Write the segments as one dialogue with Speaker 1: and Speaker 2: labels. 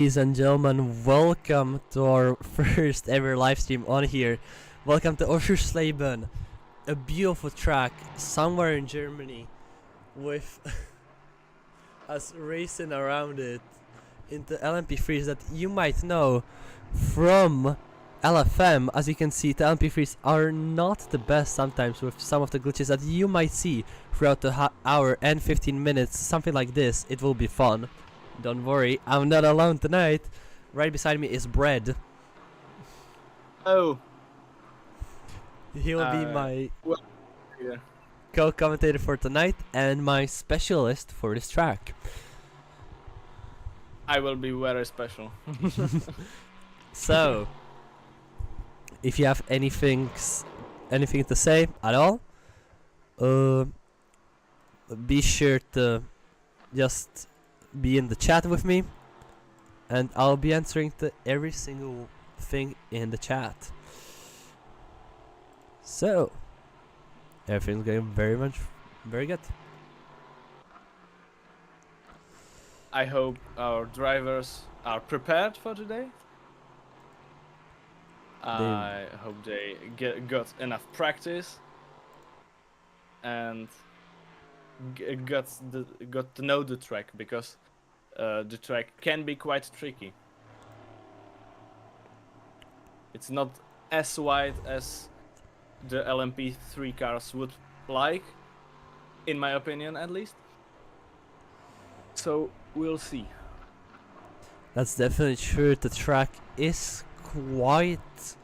Speaker 1: Ladies and gentlemen, welcome to our first ever live stream on here. Welcome to Oschersleben, a beautiful track somewhere in Germany with us racing around it into LMP3s that you might know from LFM. As you can see, the LMP3s are not the best sometimes with some of the glitches that you might see throughout the hour and 15 minutes, something like this. It will be fun. Don't worry, I'm not alone tonight. Right beside me is Bread.
Speaker 2: Oh.
Speaker 1: He'll be my
Speaker 2: Yeah.
Speaker 1: co-commentator for tonight and my specialist for this track.
Speaker 2: I will be very special.
Speaker 1: So, if you have anything to say at all, be sure to just be in the chat with me, and I'll be answering to every single thing in the chat. So, everything's going very good.
Speaker 2: I hope our drivers are prepared for today. I hope they got enough practice and got to know the track, because the track can be quite tricky. It's not as wide as the LMP3 cars would like, in my opinion at least. So we'll see.
Speaker 1: That's definitely true. The track is quite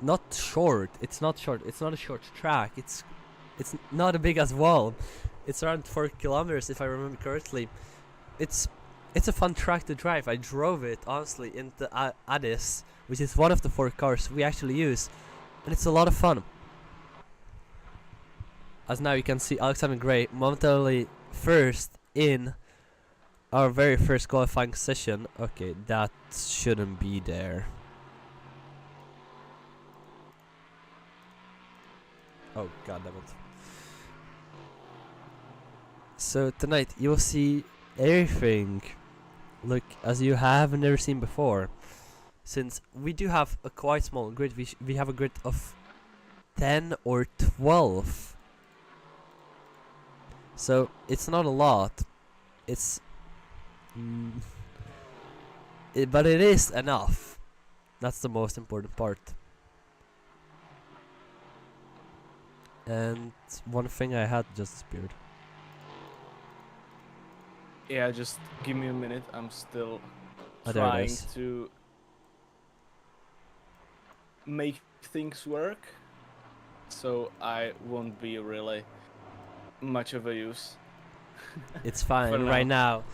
Speaker 1: not short. It's not short. It's not a short track. It's not a big as well. It's around 4 kilometers if I remember correctly. It's a fun track to drive. I drove it honestly into Addis, which is one of the 4 cars we actually use, and it's a lot of fun. As now you can see Alexander Gray momentarily first in our very first qualifying session. Okay, that shouldn't be there. Oh, god damn it. So tonight you will see everything look as you have never seen before. Since we do have a quite small grid, we have a grid of 10 or 12. So it's not a lot. It's but it is enough. That's the most important part. And one thing I had just disappeared.
Speaker 2: Yeah, just give me a minute. I'm still
Speaker 1: There it
Speaker 2: trying
Speaker 1: is.
Speaker 2: to make things work, so I won't be really much of a use.
Speaker 1: It's fine right now.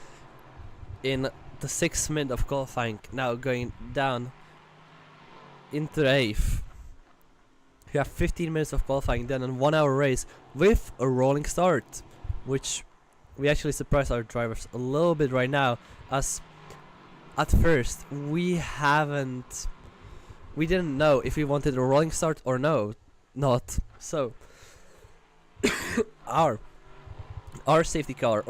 Speaker 1: In the 6th minute of qualifying, now going down into the 8th. You have 15 minutes of qualifying, then a 1 hour race with a rolling start, which we actually surprised our drivers a little bit right now, as at first we didn't know if we wanted a rolling start or not. So our safety car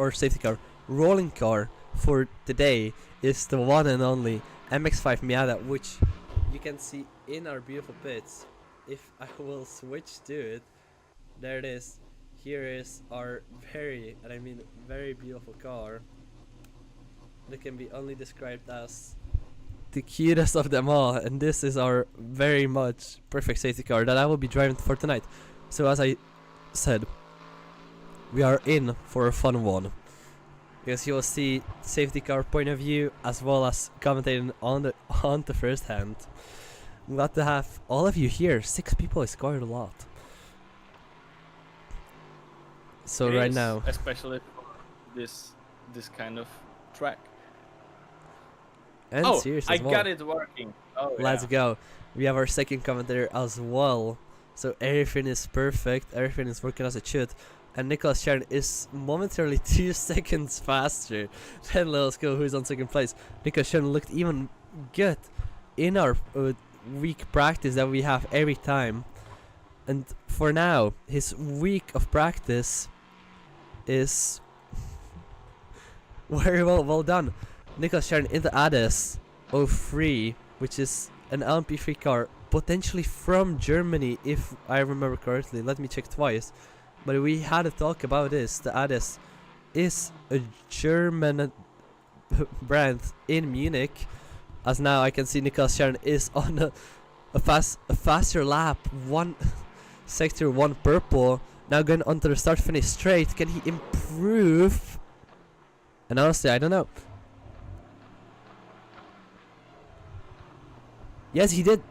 Speaker 1: rolling car for today is the one and only MX-5 Miata, which you can see in our beautiful pits. If I will switch to it, there it is. Here is our very beautiful car that can be only described as the cutest of them all, and this is our very much perfect safety car that I will be driving for tonight. So as I said, we are in for a fun one, because you will see safety car point of view as well as commentating on the first hand. I'm glad to have all of you here. 6 people is quite a lot. So
Speaker 2: It
Speaker 1: right
Speaker 2: is,
Speaker 1: now,
Speaker 2: especially for this kind of track.
Speaker 1: and serious
Speaker 2: I
Speaker 1: as well.
Speaker 2: got it working. Oh,
Speaker 1: Let's
Speaker 2: yeah.
Speaker 1: go. We have our second commentator as well. So everything is perfect. Everything is working as it should. And Nicholas Sharon is momentarily 2 seconds faster than Lil Skill, who's on second place. Nicholas Sharon looked even good in our week practice that we have every time. And for now, his week of practice is very well done. Nicholas Sharon in the Ades 03, which is an LMP3 car, potentially from Germany, if I remember correctly. Let me check twice. But we had a talk about this. The Ades is a German brand in Munich. As now I can see Nicholas Sharon is on a faster lap. One sector 1 purple. Now going onto the start finish straight. Can he improve? And honestly, I don't know. Yes, he did.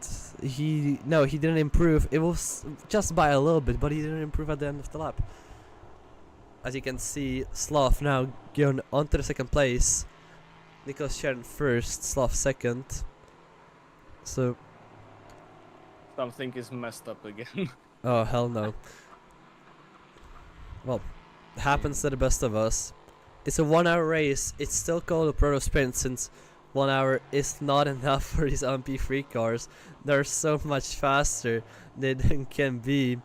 Speaker 1: He didn't improve. It was just by a little bit, but he didn't improve at the end of the lap. As you can see, Slav now going on to the second place. Nicholas Sharon first, Slav second. So
Speaker 2: Something is messed up again.
Speaker 1: oh hell no. Well, happens to the best of us. It's a 1 hour race. It's still called a Protosprint since 1 hour is not enough for these LMP3 cars. They're so much faster than they can be.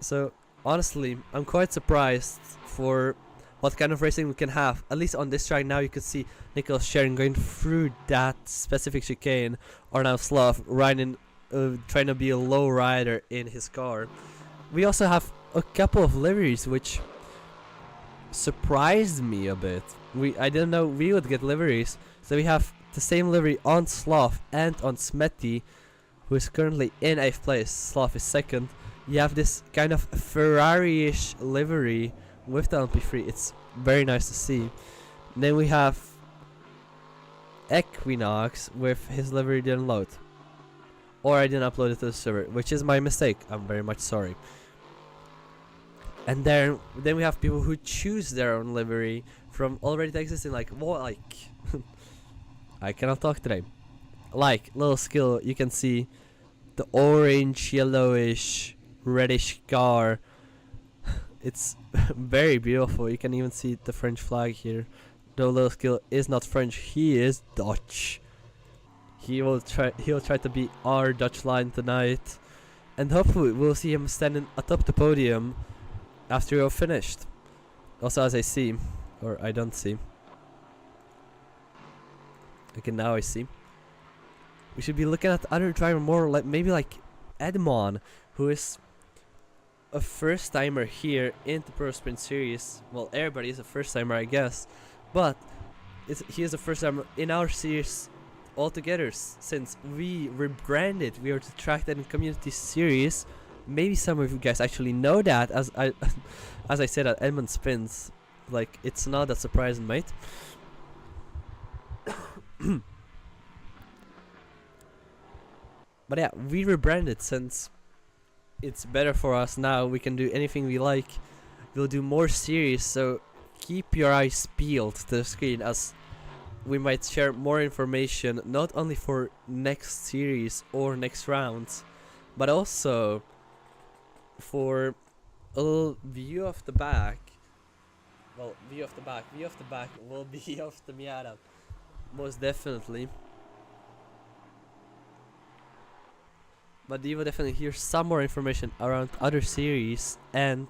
Speaker 1: So honestly, I'm quite surprised for what kind of racing we can have. At least on this track now you could see Nicholas Sharon going through that specific chicane, or now Slav riding, trying to be a low rider in his car. We also have a couple of liveries which surprised me a bit. I didn't know we would get liveries. So we have the same livery on Slav and on Smetty, who is currently in 8th place. Slav is 2nd. You have this kind of Ferrari-ish livery with the LMP3. It's very nice to see. And then we have Equinox with his livery didn't load. Or I didn't upload it to the server, which is my mistake. I'm very much sorry. And then we have people who choose their own livery from already existing, like I cannot talk today. Like little skill, you can see the orange, yellowish, reddish car. It's very beautiful. You can even see the French flag here. Though little skill is not French, he is Dutch. He'll try to be our Dutch line tonight, and hopefully we'll see him standing atop the podium after we're finished. Also, as I see, or I don't see. Okay, now I see. We should be looking at the other driver more, like maybe like Edmond, who is a first timer here in the Protosprint series. Well, everybody is a first timer, I guess, but he is a first timer in our series altogether, since we rebranded. We are the Track That in Community series. Maybe some of you guys actually know that, as I said at Edmund Spins. Like, it's not that surprising, mate. But yeah, we rebranded since it's better for us now. We can do anything we like. We'll do more series, so keep your eyes peeled to the screen, as we might share more information, not only for next series or next rounds, but also for a little view of the back. Well, view of the back will be of the Miata, most definitely. But you will definitely hear some more information around other series, and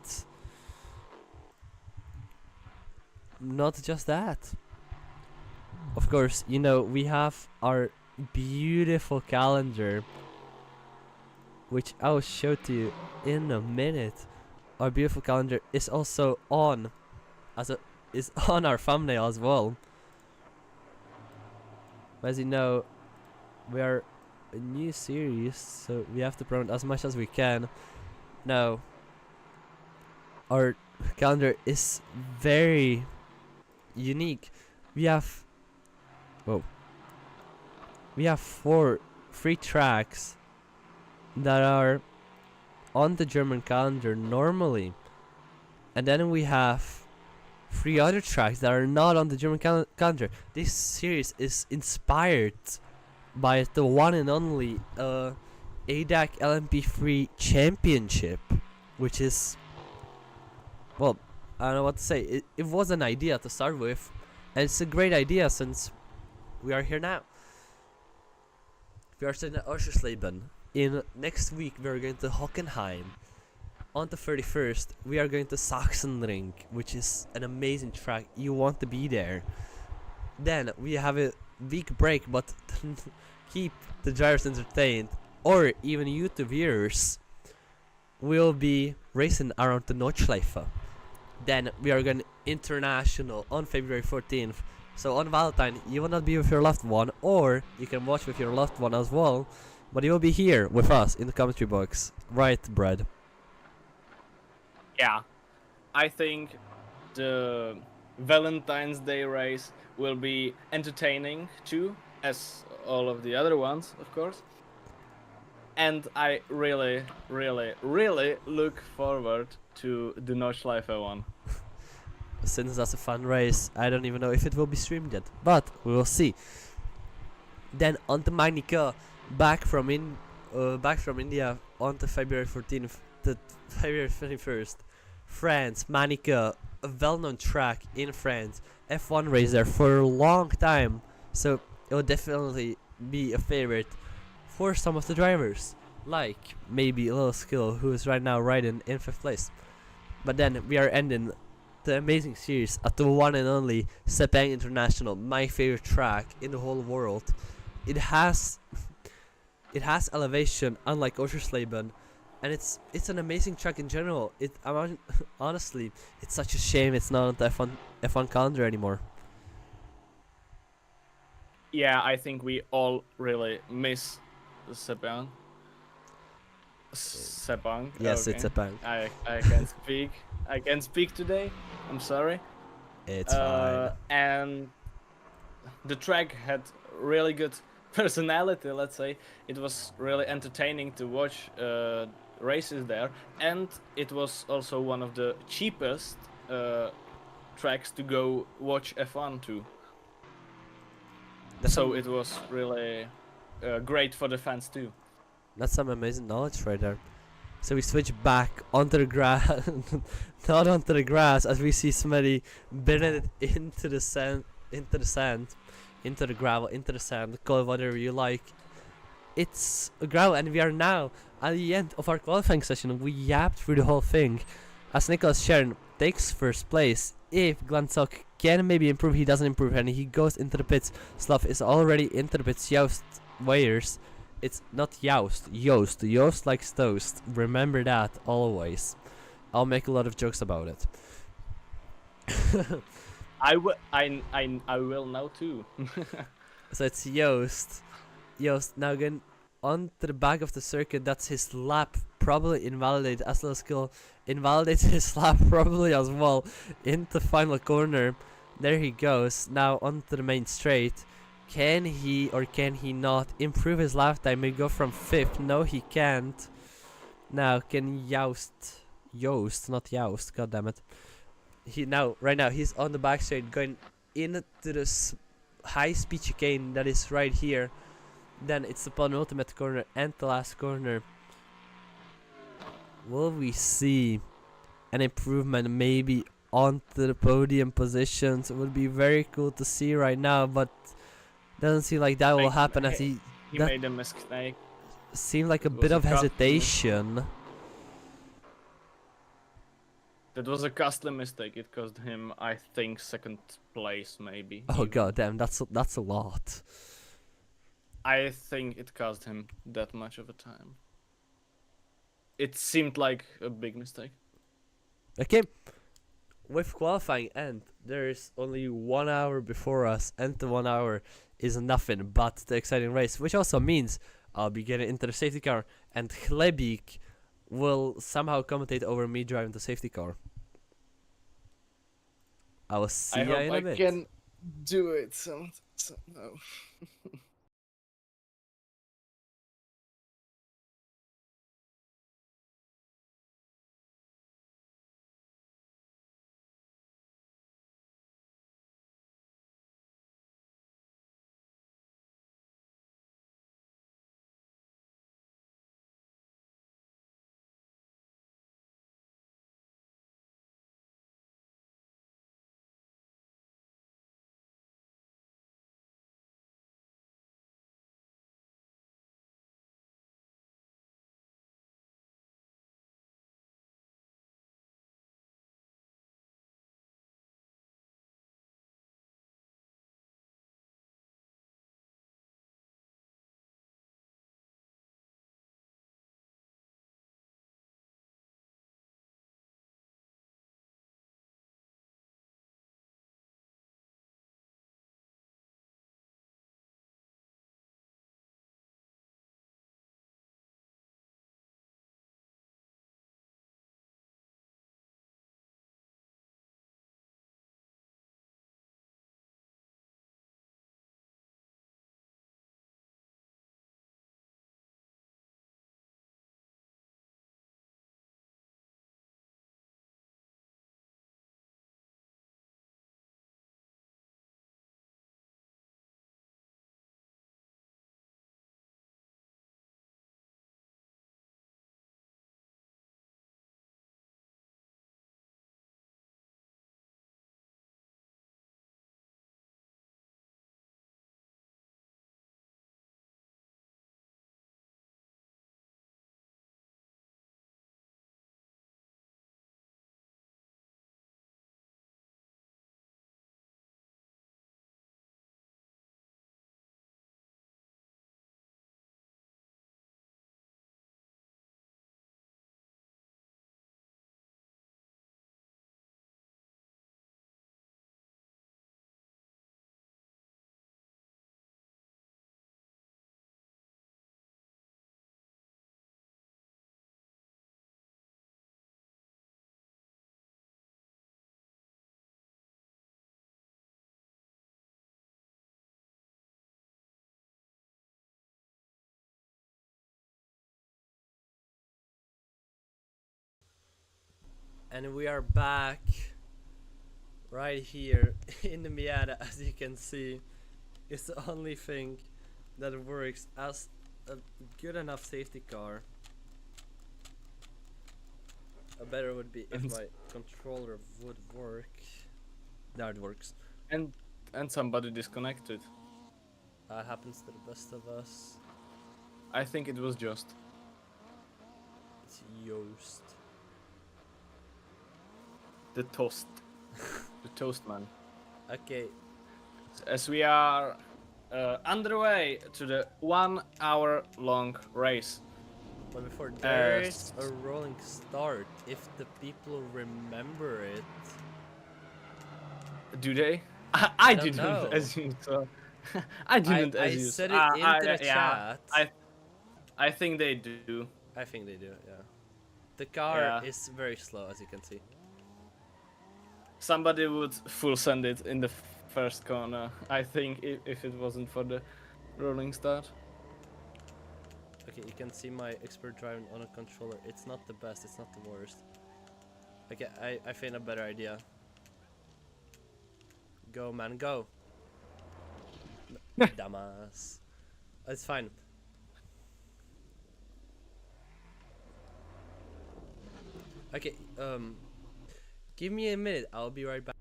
Speaker 1: not just that. Of course, you know, we have our beautiful calendar, which I will show to you in a minute. Our beautiful calendar is also on on our thumbnail as well. As you know, we are a new series, so we have to promote as much as we can. Now, our calendar is very unique. We have 3 tracks that are on the German calendar normally, and then we have 3 other tracks that are not on the German calendar. This series is inspired by the one and only ADAC LMP3 Championship, which is, well, I don't know what to say. It was an idea to start with, and it's a great idea since we are here now. We are sitting at Oschersleben. In next week we are going to Hockenheim. On the 31st we are going to Sachsenring, which is an amazing track. You want to be there. Then we have a week break, but keep the drivers entertained, or even you, the viewers, will be racing around the Nordschleife. Then we are going international on February 14th. So on Valentine, you will not be with your loved one, or you can watch with your loved one as well, but you will be here with us in the commentary box. Right, Brad?
Speaker 2: Yeah, I think the Valentine's Day race will be entertaining too, as all of the other ones, of course. And I really, really, really look forward to the Nordschleife one.
Speaker 1: Since that's a fun race, I don't even know if it will be streamed yet, but we will see. Then on to Magnica, back from India on to February 14th to February 21st. France, Manica, a well-known track in France. F1 race there for a long time, so it will definitely be a favorite for some of the drivers, like maybe a little skill who is right now riding in 5th place. But then we are ending the amazing series at the one and only Sepang International, my favorite track in the whole world. It has elevation unlike Oschersleben, and it's an amazing track in general. Honestly, it's such a shame it's not on the F1 calendar anymore.
Speaker 2: Yeah, I think we all really miss Sepang. Sepang.
Speaker 1: Yes,
Speaker 2: Okay.
Speaker 1: it's Sepang.
Speaker 2: I can speak. I can speak today. I'm sorry.
Speaker 1: It's fine.
Speaker 2: And the track had really good personality. Let's say it was really entertaining to watch races there, and it was also one of the cheapest tracks to go watch F1 to. So it was really great for the fans too.
Speaker 1: That's some amazing knowledge right there. So we switch back onto the grass, not onto the grass, as we see somebody burning it into the sand, into the gravel, into the sand, call it whatever you like. It's a gravel, and we are now at the end of our qualifying session. We yapped through the whole thing. As Nicholas Sharon takes first place, if Glanzok can maybe improve, he doesn't improve, and he goes into the pits. Slav is already into the pits. Joost Weyers. It's not Joost, Joost. Joost likes toast. Remember that always. I'll make a lot of jokes about it.
Speaker 2: I will now too.
Speaker 1: So it's Joost. Joost now again onto the back of the circuit. That's his lap. Probably invalidated. As little skill invalidates his lap probably as well. Into final corner. There he goes. Now onto the main straight. Can he or can he not improve his lap time and go from 5th? No, he can't. Now, can Joost, not Joust, god damn it. Right now, he's on the back straight going into the high speed chicane that is right here. Then it's the penultimate corner and the last corner. Will we see an improvement maybe onto the podium positions? It would be very cool to see right now, but doesn't seem like that will happen as he
Speaker 2: made a mistake.
Speaker 1: Seemed like a bit of hesitation.
Speaker 2: That was a costly mistake. It cost him, I think, 2nd place maybe.
Speaker 1: Oh god damn, that's a lot.
Speaker 2: I think it cost him that much of a time. It seemed like a big mistake.
Speaker 1: Okay. With qualifying end, there's only 1 hour before us, and the 1 hour is nothing but the exciting race, which also means I'll be getting into the safety car, and Glebik will somehow commentate over me driving the safety car. I will see you in a bit.
Speaker 2: I can do it somehow.
Speaker 1: And we are back right here in the Miata. As you can see, it's the only thing that works as a good enough safety car. A better would be if my controller would work. Now it works.
Speaker 2: And somebody disconnected.
Speaker 1: That happens to the best of us.
Speaker 2: I think it was just.
Speaker 1: It's Yoast.
Speaker 2: The toast. The toast man.
Speaker 1: Okay,
Speaker 2: As we are underway to the 1 hour long race.
Speaker 1: but before there is a rolling start, if the people remember it.
Speaker 2: Do they?
Speaker 1: I don't
Speaker 2: didn't
Speaker 1: know.
Speaker 2: assume so. I didn't
Speaker 1: I
Speaker 2: assume
Speaker 1: said
Speaker 2: so.
Speaker 1: it into the
Speaker 2: Yeah,
Speaker 1: chat.
Speaker 2: I think they do.
Speaker 1: I think they do, yeah. The car is very slow, as you can see.
Speaker 2: Somebody would full send it in the first corner, I think, if it wasn't for the rolling start.
Speaker 1: Okay, you can see my expert driving on a controller. It's not the best, it's not the worst. Okay, I found a better idea. Go, man, go. Dumbass. It's fine. Okay, give me a minute, I'll be right back.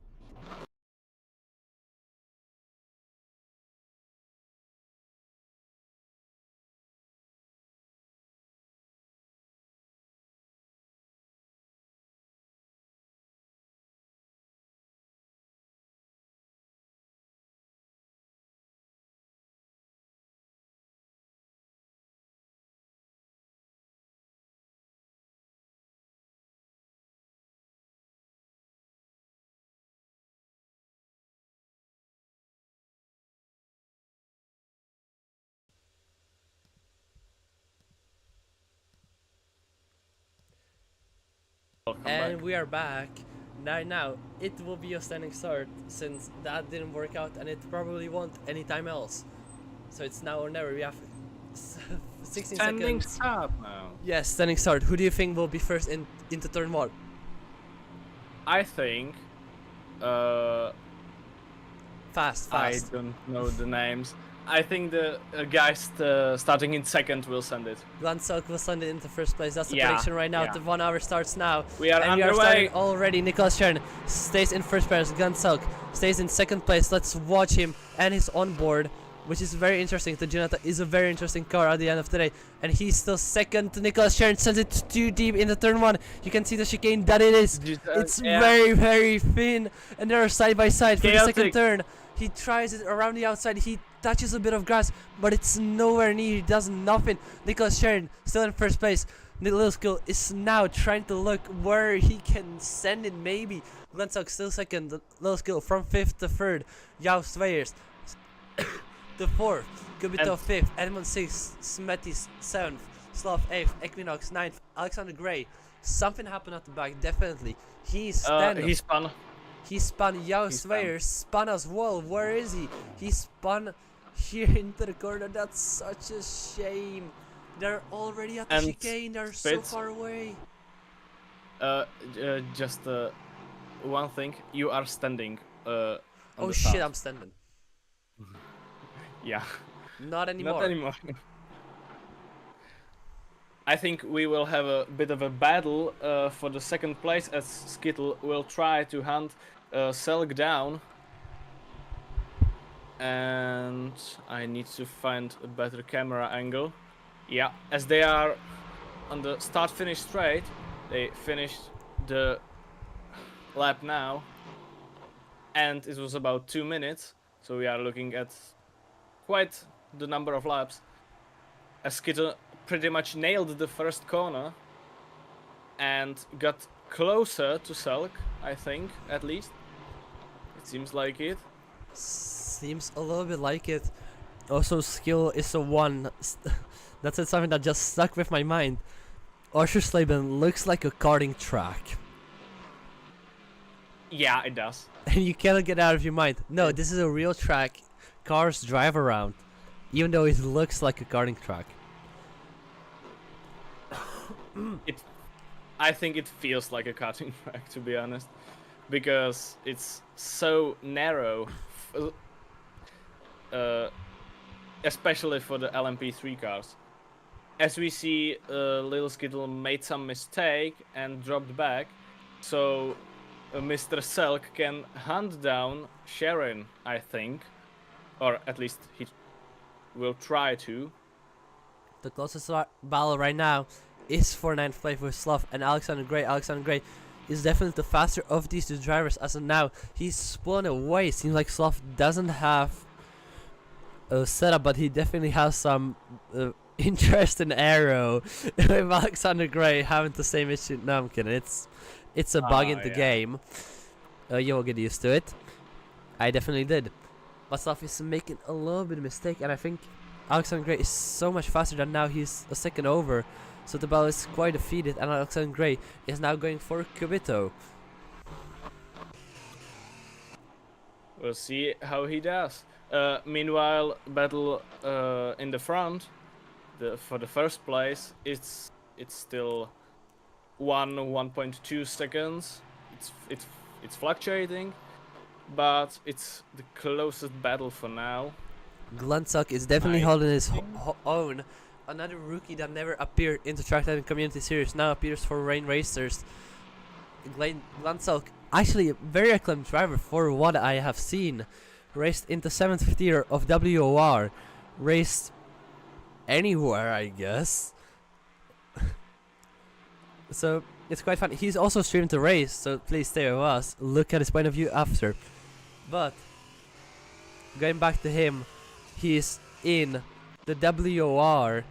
Speaker 2: Welcome
Speaker 1: And
Speaker 2: back.
Speaker 1: we are back. Now, it will be a standing start since that didn't work out and it probably won't anytime else. So it's now or never. We have 16
Speaker 2: Standing
Speaker 1: seconds.
Speaker 2: start now.
Speaker 1: Yes, standing start. Who do you think will be first into turn 1?
Speaker 2: I think.
Speaker 1: Fast.
Speaker 2: I don't know the names. I think the guy starting in second will send it.
Speaker 1: Glansilk will send it into first place. That's the
Speaker 2: Yeah,
Speaker 1: prediction right now.
Speaker 2: yeah.
Speaker 1: The 1 hour starts now.
Speaker 2: We are
Speaker 1: and we are
Speaker 2: underway.
Speaker 1: starting already. Nicholas Chern stays in first place. Glansilk stays in second place. Let's watch him and his onboard, which is very interesting. The Janata is a very interesting car at the end of the day. And he's still second to Nicholas Chern. Sends it too deep into turn 1. You can see the chicane that it is. It's very, very thin. And they're side by side for the second turn. He tries it around the outside. He touches a bit of grass, but it's nowhere near. He does nothing. Nicholas Sharon still in first place. The little skill is now trying to look where he can send it. Maybe Glensok still second. The little skill from 5th to 3rd. Yao Swayers to 4th. Kubito 5th. Edmund 6th. Smetis 7th. Slav 8th. Equinox 9th. Alexander Gray. Something happened at the back. Definitely. He's 10th.
Speaker 2: He spun.
Speaker 1: He spun. Yao Swayers spun as well. Where is he? He spun here into the corner. That's such a shame. They're already at the chicane. They're so far away.
Speaker 2: Just one thing. You are standing. On
Speaker 1: Oh
Speaker 2: the
Speaker 1: shit!
Speaker 2: start.
Speaker 1: I'm standing.
Speaker 2: Yeah.
Speaker 1: Not anymore.
Speaker 2: Not anymore. I think we will have a bit of a battle for the second place, as Skittle will try to hunt Selk down. And I need to find a better camera angle. Yeah, as they are on the start-finish straight, they finished the lap now. And it was about 2 minutes, so we are looking at quite the number of laps. As Skittle pretty much nailed the first corner and got closer to Selk, I think, at least. It seems like it.
Speaker 1: Seems a little bit like it. Also, skill is a 1. That's something that just stuck with my mind. Oschersleben looks like a karting track.
Speaker 2: Yeah, it does.
Speaker 1: And you cannot get out of your mind. No, this is a real track. Cars drive around. Even though it looks like a karting track.
Speaker 2: I think it feels like a karting track, to be honest, because it's so narrow, especially for the LMP3 cars. As we see, Little Skittle made some mistake and dropped back, so Mr. Selk can hunt down Sharon, I think, or at least he will try to.
Speaker 1: The closest battle right now is for 9th place with Slav and Alexander Gray. Alexander Gray is definitely the faster of these two drivers as of now. He's spun away. Seems like Slav doesn't have a setup, but he definitely has some interest in aero. With Alexander Gray having the same issue. No, I'm kidding. It's a bug in the game. You'll get used to it. I definitely did. But Slav is making a little bit of mistake, and I think Alexander Gray is so much faster that now he's a second over. So the battle is quite defeated, and Alexander Gray is now going for Kubito.
Speaker 2: We'll see how he does. Meanwhile, battle in the front, for the first place, it's still 1.2 seconds. It's fluctuating, but it's the closest battle for now.
Speaker 1: Glantzak is definitely holding his own. Another rookie that never appeared in the Track Titan Community Series now appears for Rain Racers. Glantzak, actually a very acclaimed driver for what I have seen. Raced in the 7th tier of WOR. Raced anywhere, I guess. So it's quite fun. He's also streamed the race, so please stay with us. Look at his point of view after. But going back to him, he's in the WOR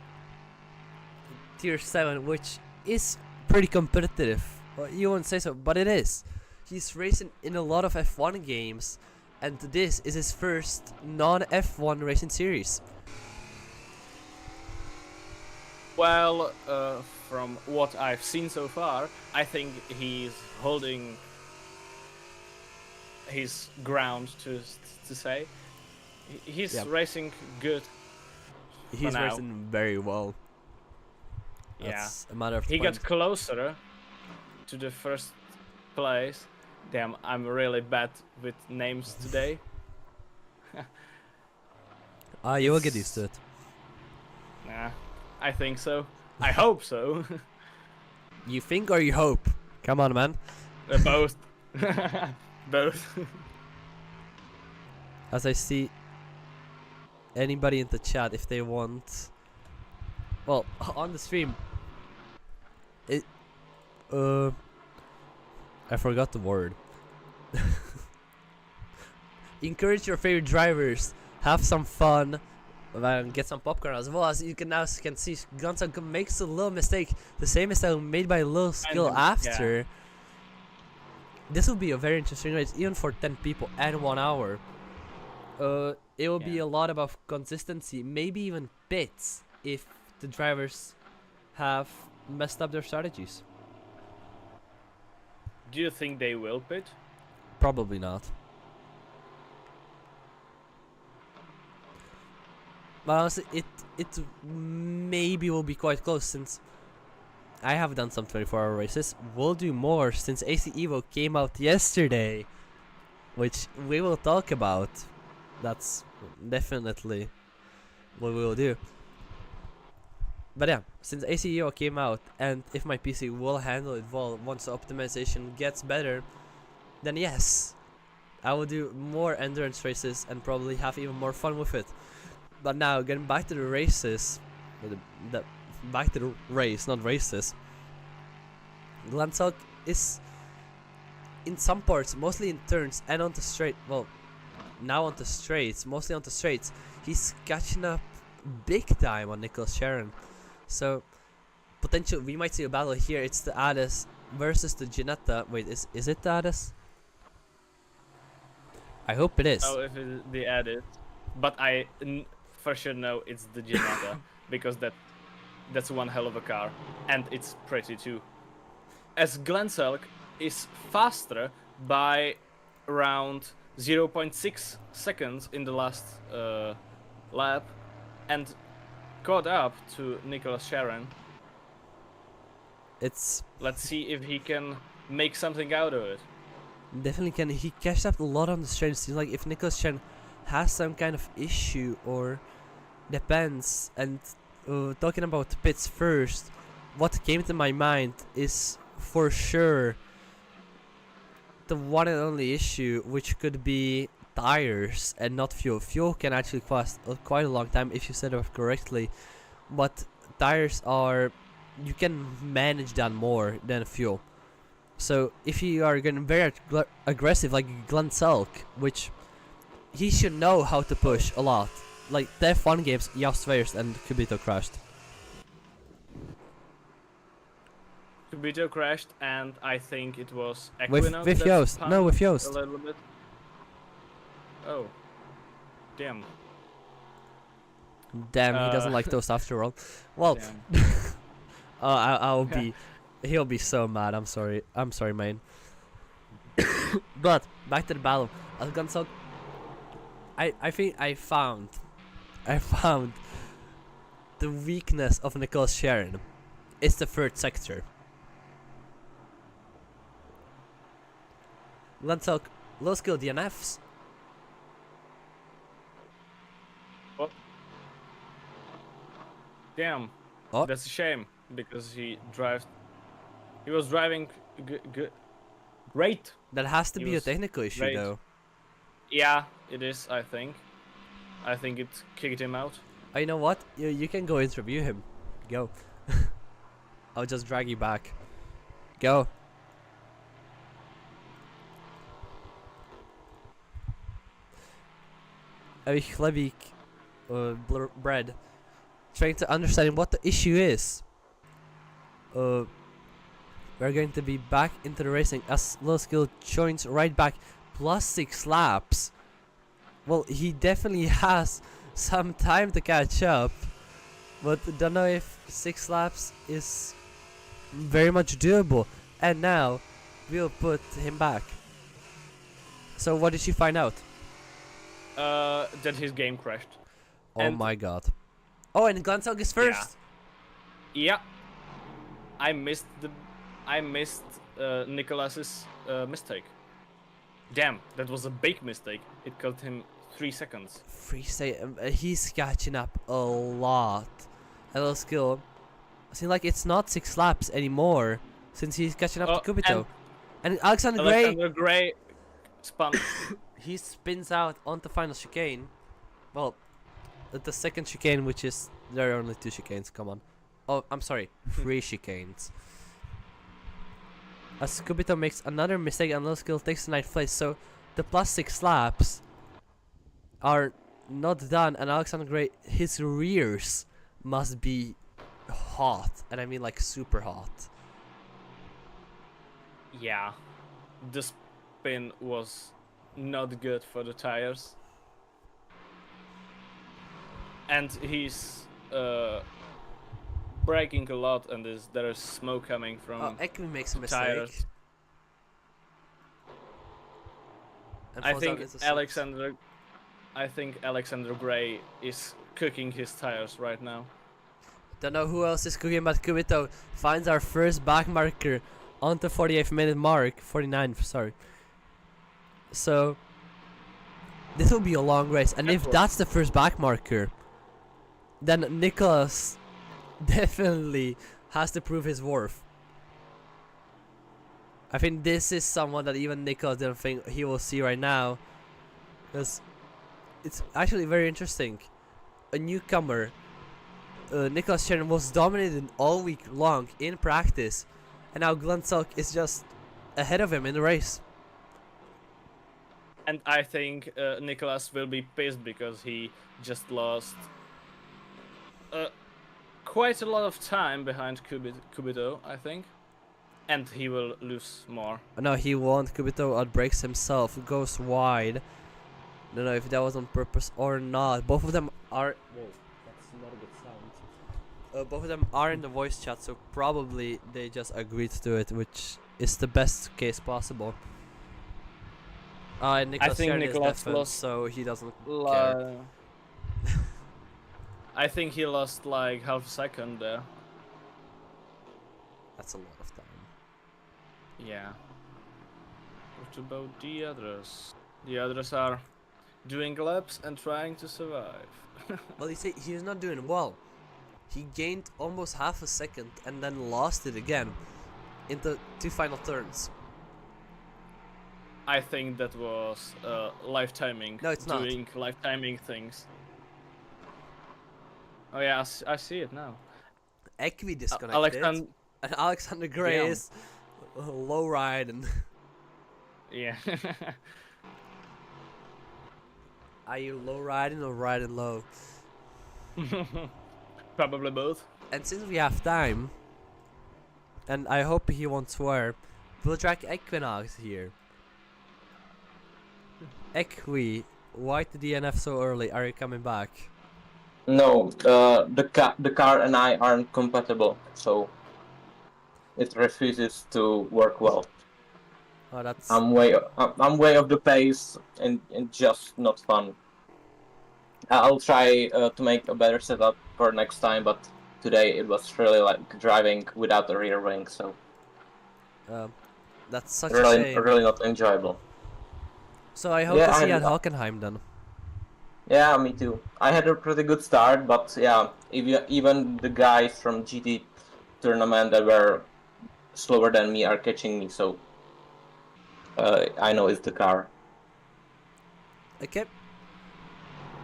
Speaker 1: tier 7, which is pretty competitive. Well, you won't say so, but it is. He's racing in a lot of F1 games, and this is his first non-F1 racing series.
Speaker 2: Well, from what I've seen so far, I think he's holding his ground, to say. He's racing good.
Speaker 1: He's racing very well. That's a matter of
Speaker 2: he
Speaker 1: point.
Speaker 2: got closer to the first place. Damn, I'm really bad with names today.
Speaker 1: You will get used to it.
Speaker 2: Nah, I think so. I hope so.
Speaker 1: You think or you hope? Come on, man.
Speaker 2: Both. Both.
Speaker 1: As I see anybody in the chat, if they want, well, on the stream, I forgot the word. Encourage your favorite drivers, have some fun, and get some popcorn as well. As you can see, Gonzalo makes a little mistake, the same mistake made by Lil Skill after. Yeah. This will be a very interesting race, even for 10 people and 1 hour. It will be a lot about consistency, maybe even pits, if the drivers have messed up their strategies.
Speaker 2: Do you think they will pit?
Speaker 1: Probably not. But honestly, it maybe will be quite close, since I have done some 24-hour races. We'll do more since AC Evo came out yesterday, which we will talk about. That's definitely what we will do. But yeah, since AC Evo came out, and if my PC will handle it well once the optimization gets better, then yes, I will do more endurance races and probably have even more fun with it. But now, getting back to the races, back to the race, not races. Glantzak is in some parts, mostly in turns and on the straight. Well, now on the straights, mostly on the straights. He's catching up big time on Nicholas Sharon. So, potential, we might see a battle here. It's the Ades versus the Ginetta. Wait, is it the Ades? I hope it is.
Speaker 2: Oh, if it's the Ades, but I for sure know it's the Ginetta because that's one hell of a car, and it's pretty too. As Glenselk is faster by around 0.6 seconds in the last lap, and caught up to Nicholas Sharon.
Speaker 1: It's
Speaker 2: Let's see if he can make something out of it.
Speaker 1: definitely can. He cashed up a lot on the straight. Seems like if Nicholas Chen has some kind of issue or depends. And talking about pits first, what came to my mind is for sure the one and only issue, which could be tires and not fuel. Fuel can actually cost quite a long time if you set it up correctly, but tires are, you can manage that more than fuel. So if you are getting very aggressive like Glenn Selk, which he should know how to push a lot. Like the F1 games, Yost first and Kubito crashed.
Speaker 2: Kubito crashed, and I think it was
Speaker 1: With
Speaker 2: Equinox
Speaker 1: Yost. No, with Yost.
Speaker 2: a little bit. Oh, damn.
Speaker 1: Damn, he doesn't like toast after all. Well, I'll be, he'll be so mad. I'm sorry, man. But back to the battle. As Gunsog, I think I found the weakness of Nicholas Sharon. It's the third sector. Gunsog, low skill DNFs.
Speaker 2: What? Damn.
Speaker 1: Oh.
Speaker 2: That's a shame because he was driving great.
Speaker 1: That has to
Speaker 2: He
Speaker 1: be a
Speaker 2: was
Speaker 1: technical issue,
Speaker 2: great.
Speaker 1: though.
Speaker 2: Yeah, it is. I think it kicked him out.
Speaker 1: Oh, you know what? You can go interview him. Go. I'll just drag you back. Go. Chlebik, bread, trying to understand what the issue is. We're going to be back into the racing as low skill joins right back, plus 6 laps. Well, he definitely has some time to catch up, but don't know if 6 laps is very much doable. And now we'll put him back. So what did you find out?
Speaker 2: That his game crashed.
Speaker 1: Oh
Speaker 2: And-
Speaker 1: my god. Oh, and Glansog is first.
Speaker 2: Yeah. I missed Nicholas's mistake. Damn, that was a big mistake. It cost him 3 seconds.
Speaker 1: He's catching up a lot. A little skill. Seems like it's not 6 laps anymore since he's catching up to Kubito. And Alexander
Speaker 2: Gray spun.
Speaker 1: he spins out onto final chicane. Well, the second chicane, which is, there are only 2 chicanes, come on. Oh, I'm sorry, 3 chicanes. As Kubito makes another mistake and low skill takes the 9th place, so the plus 6 laps are not done, and Alexander Gray, his rears must be hot, and I mean like super hot.
Speaker 2: Yeah, the spin was not good for the tires, and he's braking a lot, and there is smoke coming from
Speaker 1: Ekman makes a mistake.
Speaker 2: tires.
Speaker 1: And
Speaker 2: I
Speaker 1: falls
Speaker 2: think
Speaker 1: out into
Speaker 2: Alexander Gray is cooking his tires right now.
Speaker 1: Don't know who else is cooking, but Kubito finds our first back marker on the 48th minute mark. 49th, sorry. So this will be a long race, and if that's the first back marker, then Nicholas definitely has to prove his worth. I think this is someone that even Nicholas didn't think he will see right now, because it's actually very interesting. A newcomer, Nicholas Sharon, was dominated all week long in practice, and now Glenn Selk is just ahead of him in the race.
Speaker 2: And I think Nicholas will be pissed because he just lost quite a lot of time behind Kubito, I think. And he will lose more.
Speaker 1: No, he won't. Kubito outbreaks himself, goes wide. Don't know if that was on purpose or not. Both of them are... Whoa, that's not a good sound. Both of them are in the voice chat, so probably they just agreed to it, which is the best case possible. Nicholas
Speaker 2: I think
Speaker 1: Sharon
Speaker 2: Nicholas
Speaker 1: is deafened,
Speaker 2: lost
Speaker 1: so he doesn't care.
Speaker 2: I think he lost like half a second there.
Speaker 1: that's a lot of time.
Speaker 2: Yeah. What about the others? The others are doing laps and trying to survive.
Speaker 1: Well, you see, he's not doing well. He gained almost half a second and then lost it again in the 2 final turns.
Speaker 2: I think that was live timing.
Speaker 1: No, it's not.
Speaker 2: Doing live timing things. Oh yeah, I see it now.
Speaker 1: Equi disconnected.
Speaker 2: Alexander.
Speaker 1: And Alexander Gray
Speaker 2: Damn.
Speaker 1: is low ride and
Speaker 2: Yeah.
Speaker 1: are you low riding or riding low?
Speaker 2: Probably both.
Speaker 1: And since we have time, and I hope he won't swear, we'll drag Equinox here. Equi, why the DNF so early? Are you coming back?
Speaker 3: No, the car and I aren't compatible, so it refuses to work well.
Speaker 1: Oh, that's...
Speaker 3: I'm way off the pace and just not fun. I'll try to make a better setup for next time, but today it was really like driving without a rear wing, so
Speaker 1: that's such a
Speaker 3: really
Speaker 1: shame.
Speaker 3: really not enjoyable.
Speaker 1: So I hope
Speaker 3: Yeah,
Speaker 1: to see you
Speaker 3: I-
Speaker 1: at Hockenheim then.
Speaker 3: Yeah, me too. I had a pretty good start, but yeah, even the guys from GT tournament that were slower than me are catching me, so I know it's the car.
Speaker 1: Okay.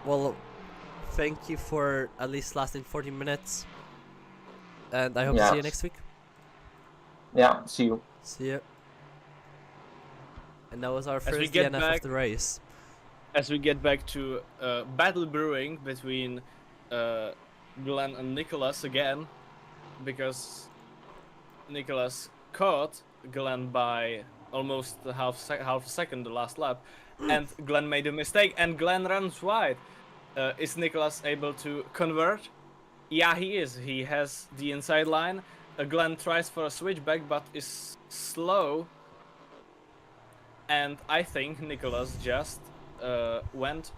Speaker 1: Well, thank you for at least lasting 40 minutes. And I hope to see you next week.
Speaker 3: Yeah, see you.
Speaker 1: See you. And that was our
Speaker 2: As we
Speaker 1: first
Speaker 2: get
Speaker 1: DNF
Speaker 2: back-
Speaker 1: of the race.
Speaker 2: As we get back to battle brewing between Glenn and Nicholas again, because Nicholas caught Glenn by almost half a second the last lap, and Glenn made a mistake, and Glenn runs wide. Is Nicholas able to convert? Yeah, he is. He has the inside line. Glenn tries for a switchback, but is slow. And I think Nicholas just went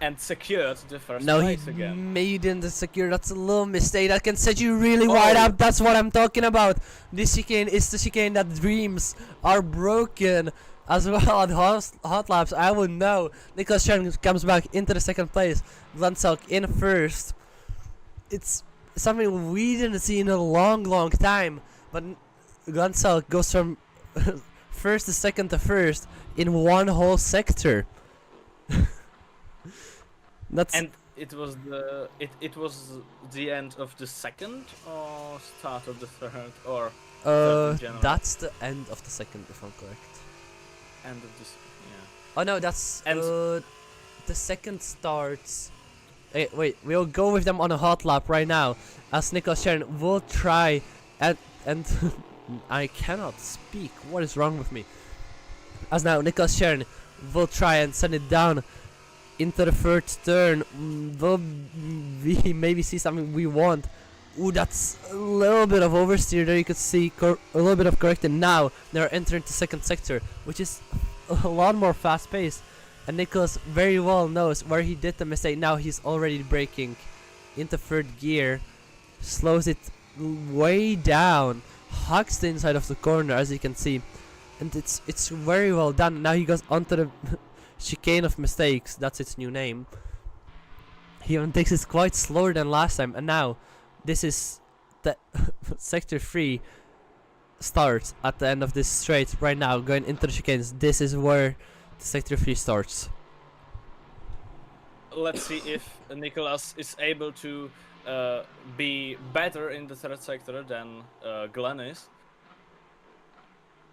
Speaker 2: and secured the first
Speaker 1: No,
Speaker 2: place
Speaker 1: he
Speaker 2: again.
Speaker 1: made in the secure. That's a little mistake. That can set you really wide up. That's what I'm talking about. This chicane is the chicane that dreams are broken. As well at hot laps, I would know. Nicholas Chen comes back into the second place. Glenn Selk in first. It's something we didn't see in a long time. But Glenn Selk goes from first to second to first in one whole sector. That's
Speaker 2: And it was the end of the second or start of the third or third in general?
Speaker 1: that's the end of the second, if I'm correct.
Speaker 2: End of this. Yeah.
Speaker 1: Oh no, that's
Speaker 2: And-
Speaker 1: the second starts. Hey, wait, we'll go with them on a hot lap right now, as Nicholas Sharon will try and I cannot speak. What is wrong with me? As now Nicholas Sharon will try and send it down into the third turn. Will we maybe see something we want? Ooh, that's a little bit of oversteer there. You could see a little bit of correcting. Now they're entering the second sector, which is a lot more fast paced. And Nicholas very well knows where he did the mistake. Now he's already braking into third gear, slows it way down, hugs the inside of the corner, as you can see, and it's very well done. Now he goes onto the chicane of mistakes. That's its new name. He even takes it quite slower than last time, and now this is the sector 3 starts at the end of this straight right now, going into the chicanes. This is where the sector 3 starts.
Speaker 2: Let's see if Nicholas is able to be better in the third sector than Glenn is.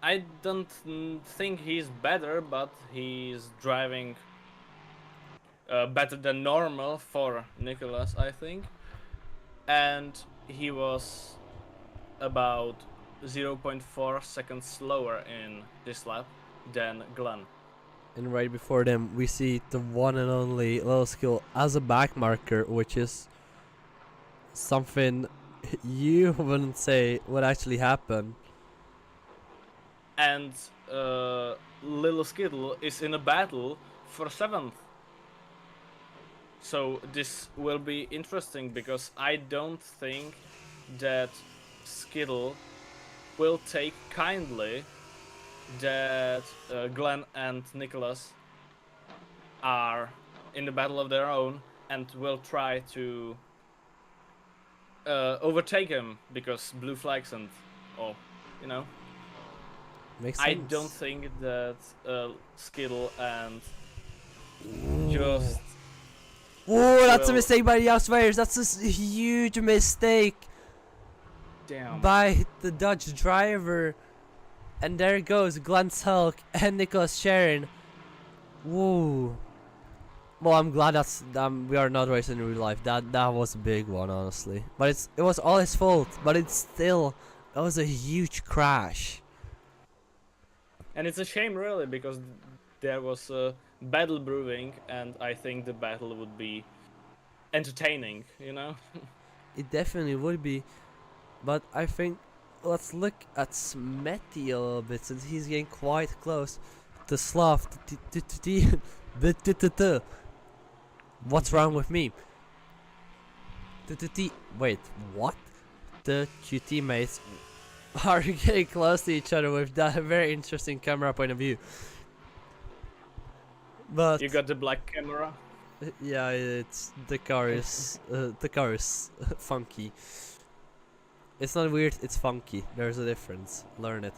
Speaker 2: I don't think he's better, but he's driving better than normal for Nicholas, I think. And he was about 0.4 seconds slower in this lap than Glenn.
Speaker 1: And right before them, we see the one and only Little Skill as a back marker, which is something you wouldn't say would actually happen.
Speaker 2: And Little Skittle is in a battle for 7th. So this will be interesting because I don't think that Skittle will take kindly that Glenn and Nicholas are in the battle of their own and will try to overtake him because blue flags and all, you know.
Speaker 1: Makes
Speaker 2: I
Speaker 1: sense.
Speaker 2: don't think that Skittle and just
Speaker 1: Oh, that's a
Speaker 2: will-
Speaker 1: mistake by the Australians. That's a huge mistake
Speaker 2: damn.
Speaker 1: by the Dutch driver. And there goes Glenn Hulk and Nicholas Sharon. Whoa. Well, I'm glad that's we are not racing in real life. That was a big one, honestly. But it was all his fault. But it's still, that was a huge crash.
Speaker 2: And it's a shame, really, because there was a battle brewing, and I think the battle would be entertaining, you know?
Speaker 1: It definitely would be. But I think let's look at Smetty a little bit since he's getting quite close to Slav. What's wrong with me? Wait, what? The two teammates are getting close to each other with that very interesting camera point of view. But
Speaker 2: You got the black camera.
Speaker 1: yeah, it's the car is funky. It's not weird, it's funky. There's a difference. Learn it.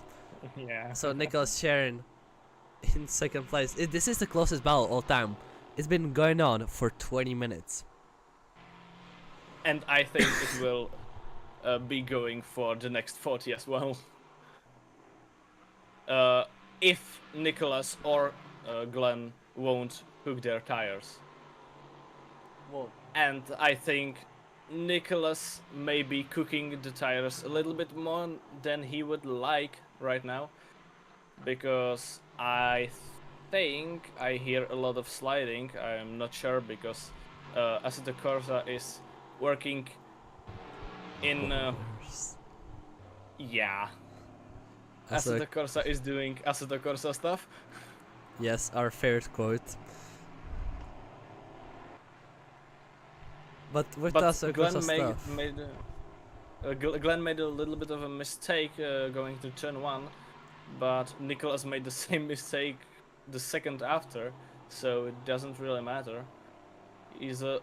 Speaker 2: Yeah.
Speaker 1: So Nicholas Sharon in second place. This is the closest battle all time. It's been going on for 20 minutes.
Speaker 2: And I think it will be going for the next 40 as well. If Nicholas or Glenn won't hook their tires.
Speaker 1: Whoa.
Speaker 2: And I think Nicholas may be cooking the tires a little bit more than he would like right now, because I think I hear a lot of sliding. I'm not sure because Assetto Corsa is working in yeah. Assetto Corsa is doing Assetto Corsa stuff.
Speaker 1: Yes, our favorite quote. But with Assetto Corsa stuff.
Speaker 2: Glenn made a little bit of a mistake going to turn 1, but Nicholas made the same mistake the second after, so it doesn't really matter. He's a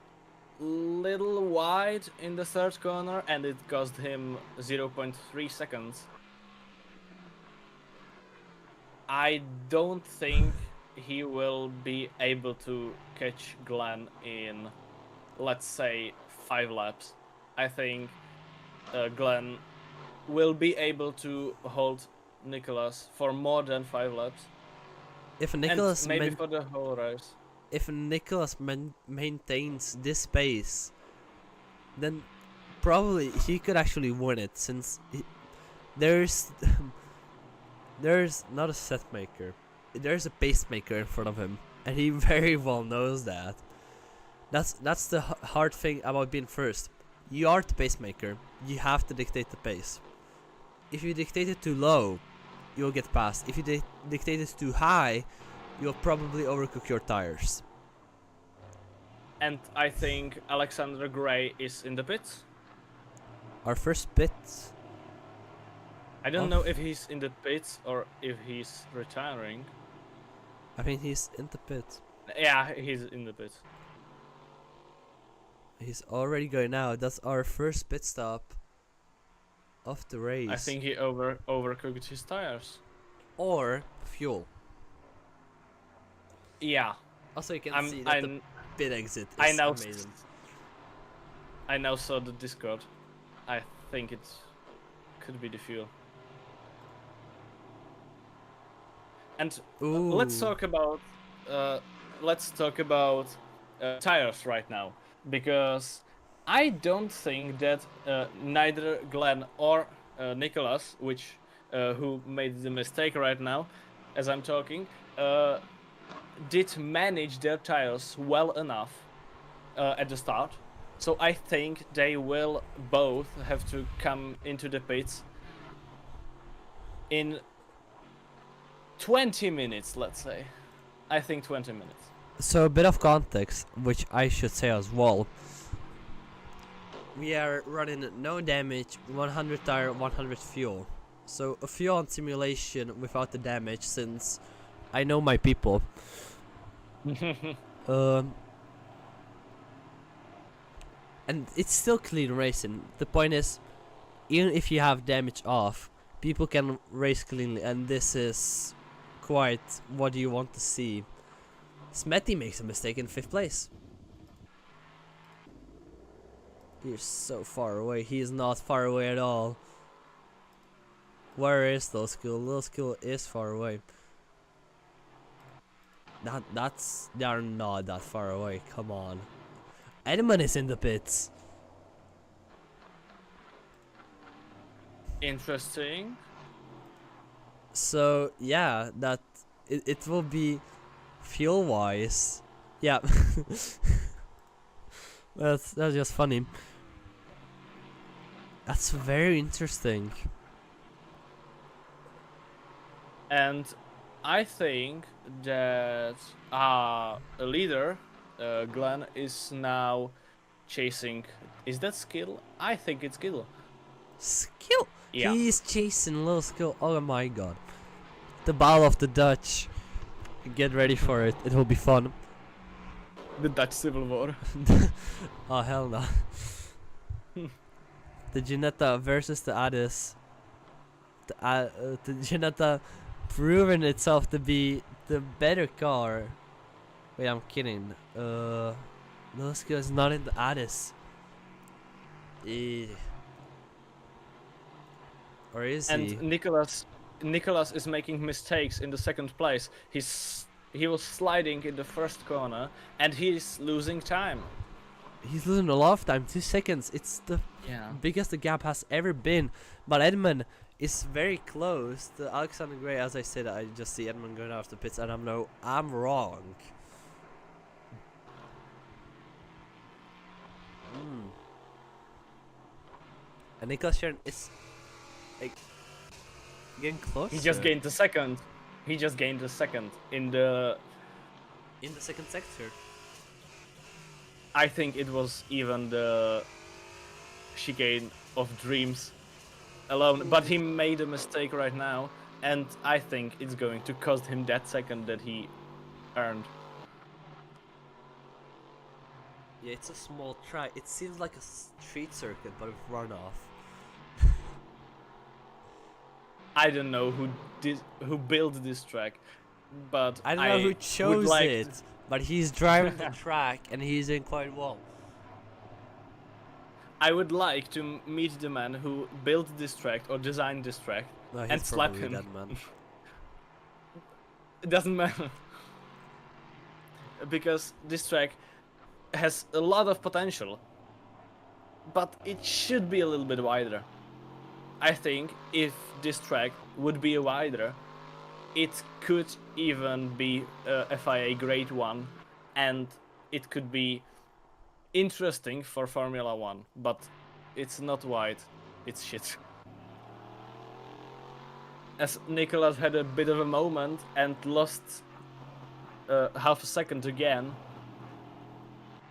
Speaker 2: little wide in the third corner, and it cost him 0.3 seconds. I don't think he will be able to catch Glenn in, let's say, 5 laps. I think Glenn will be able to hold Nicholas for more than 5 laps.
Speaker 1: If Nicholas
Speaker 2: and maybe for the whole race.
Speaker 1: If Nicholas maintains this pace, then probably he could actually win it, since there's not a set maker, there's a pacemaker in front of him, and he very well knows that. That's the hard thing about being first. You are the pacemaker. You have to dictate the pace. If you dictate it too low, you'll get past. If you dictate it too high, you'll probably overcook your tires.
Speaker 2: And I think Alexander Gray is in the pits.
Speaker 1: Our first pit.
Speaker 2: I don't know if he's in the pits or if he's retiring.
Speaker 1: I mean, he's in the pit.
Speaker 2: Yeah, he's in the pits.
Speaker 1: He's already going out. That's our first pit stop of the race.
Speaker 2: I think he overcooked his tires.
Speaker 1: Or fuel.
Speaker 2: Yeah.
Speaker 1: Also, you can see that the pit exit is amazing.
Speaker 2: I now saw the Discord. I think it could be the fuel. And let's talk about tires right now, because I don't think that neither Glenn or Nicholas, who made the mistake right now, as I'm talking, did manage their tires well enough at the start. So I think they will both have to come into the pits in 20 minutes, let's say. I think 20 minutes.
Speaker 1: So a bit of context, which I should say as well. we are running no damage, 100 tire, 100 fuel. So a fuel on simulation without the damage, since I know my people. And it's still clean racing. The point is, even if you have damage off, people can race cleanly, and this is quite what you want to see. Smetty makes a mistake in 5th place. He's so far away. He is not far away at all. Where is Little Skill? Little Skill is far away. They are not that far away. Come on. Edmund is in the pits.
Speaker 2: Interesting.
Speaker 1: So yeah, that it will be fuel wise. Yeah. that's just funny. That's very interesting.
Speaker 2: And I think that a leader, Glenn, is now chasing. Is that skill? I think it's skill.
Speaker 1: Skill.
Speaker 2: Yeah.
Speaker 1: He's chasing Little Skill. Oh my god. The Battle of the Dutch. Get ready for it. It will be fun.
Speaker 2: The Dutch Civil War.
Speaker 1: Oh hell no. The Ginetta versus the Addis. The Ginetta proven itself to be the better car. Wait, I'm kidding. Little Skill is not in the Addis. Or is
Speaker 2: And
Speaker 1: he?
Speaker 2: Nicholas is making mistakes in the 2nd place. He was sliding in the 1st corner, and he's losing time.
Speaker 1: He's losing a lot of time. 2 seconds. It's the biggest the gap has ever been. But Edmund is very close to Alexander Gray. As I said, I just see Edmund going out of the pits, and I'm wrong. And Nicholas Sharon is like getting close.
Speaker 2: He just gained the 2nd. He just gained the 2nd in the
Speaker 1: 2nd sector.
Speaker 2: I think it was even the chicane of dreams alone, but he made a mistake right now, and I think it's going to cost him that 2nd that he earned.
Speaker 1: Yeah, it's a small track. It seems like a street circuit, but with runoff.
Speaker 2: I don't know who built this track, but
Speaker 1: I don't know who chose
Speaker 2: like
Speaker 1: it, but he's driving the track and he's doing quite well.
Speaker 2: I would like to meet the man who built this track or designed this track
Speaker 1: No, he's
Speaker 2: and slap
Speaker 1: probably
Speaker 2: him.
Speaker 1: that man.
Speaker 2: It doesn't matter. Because this track has a lot of potential, but it should be a little bit wider. I think if this track would be wider, it could even be FIA Grade 1, and it could be interesting for Formula 1, but it's not wide, it's shit. As Nicholas had a bit of a moment and lost half a second again.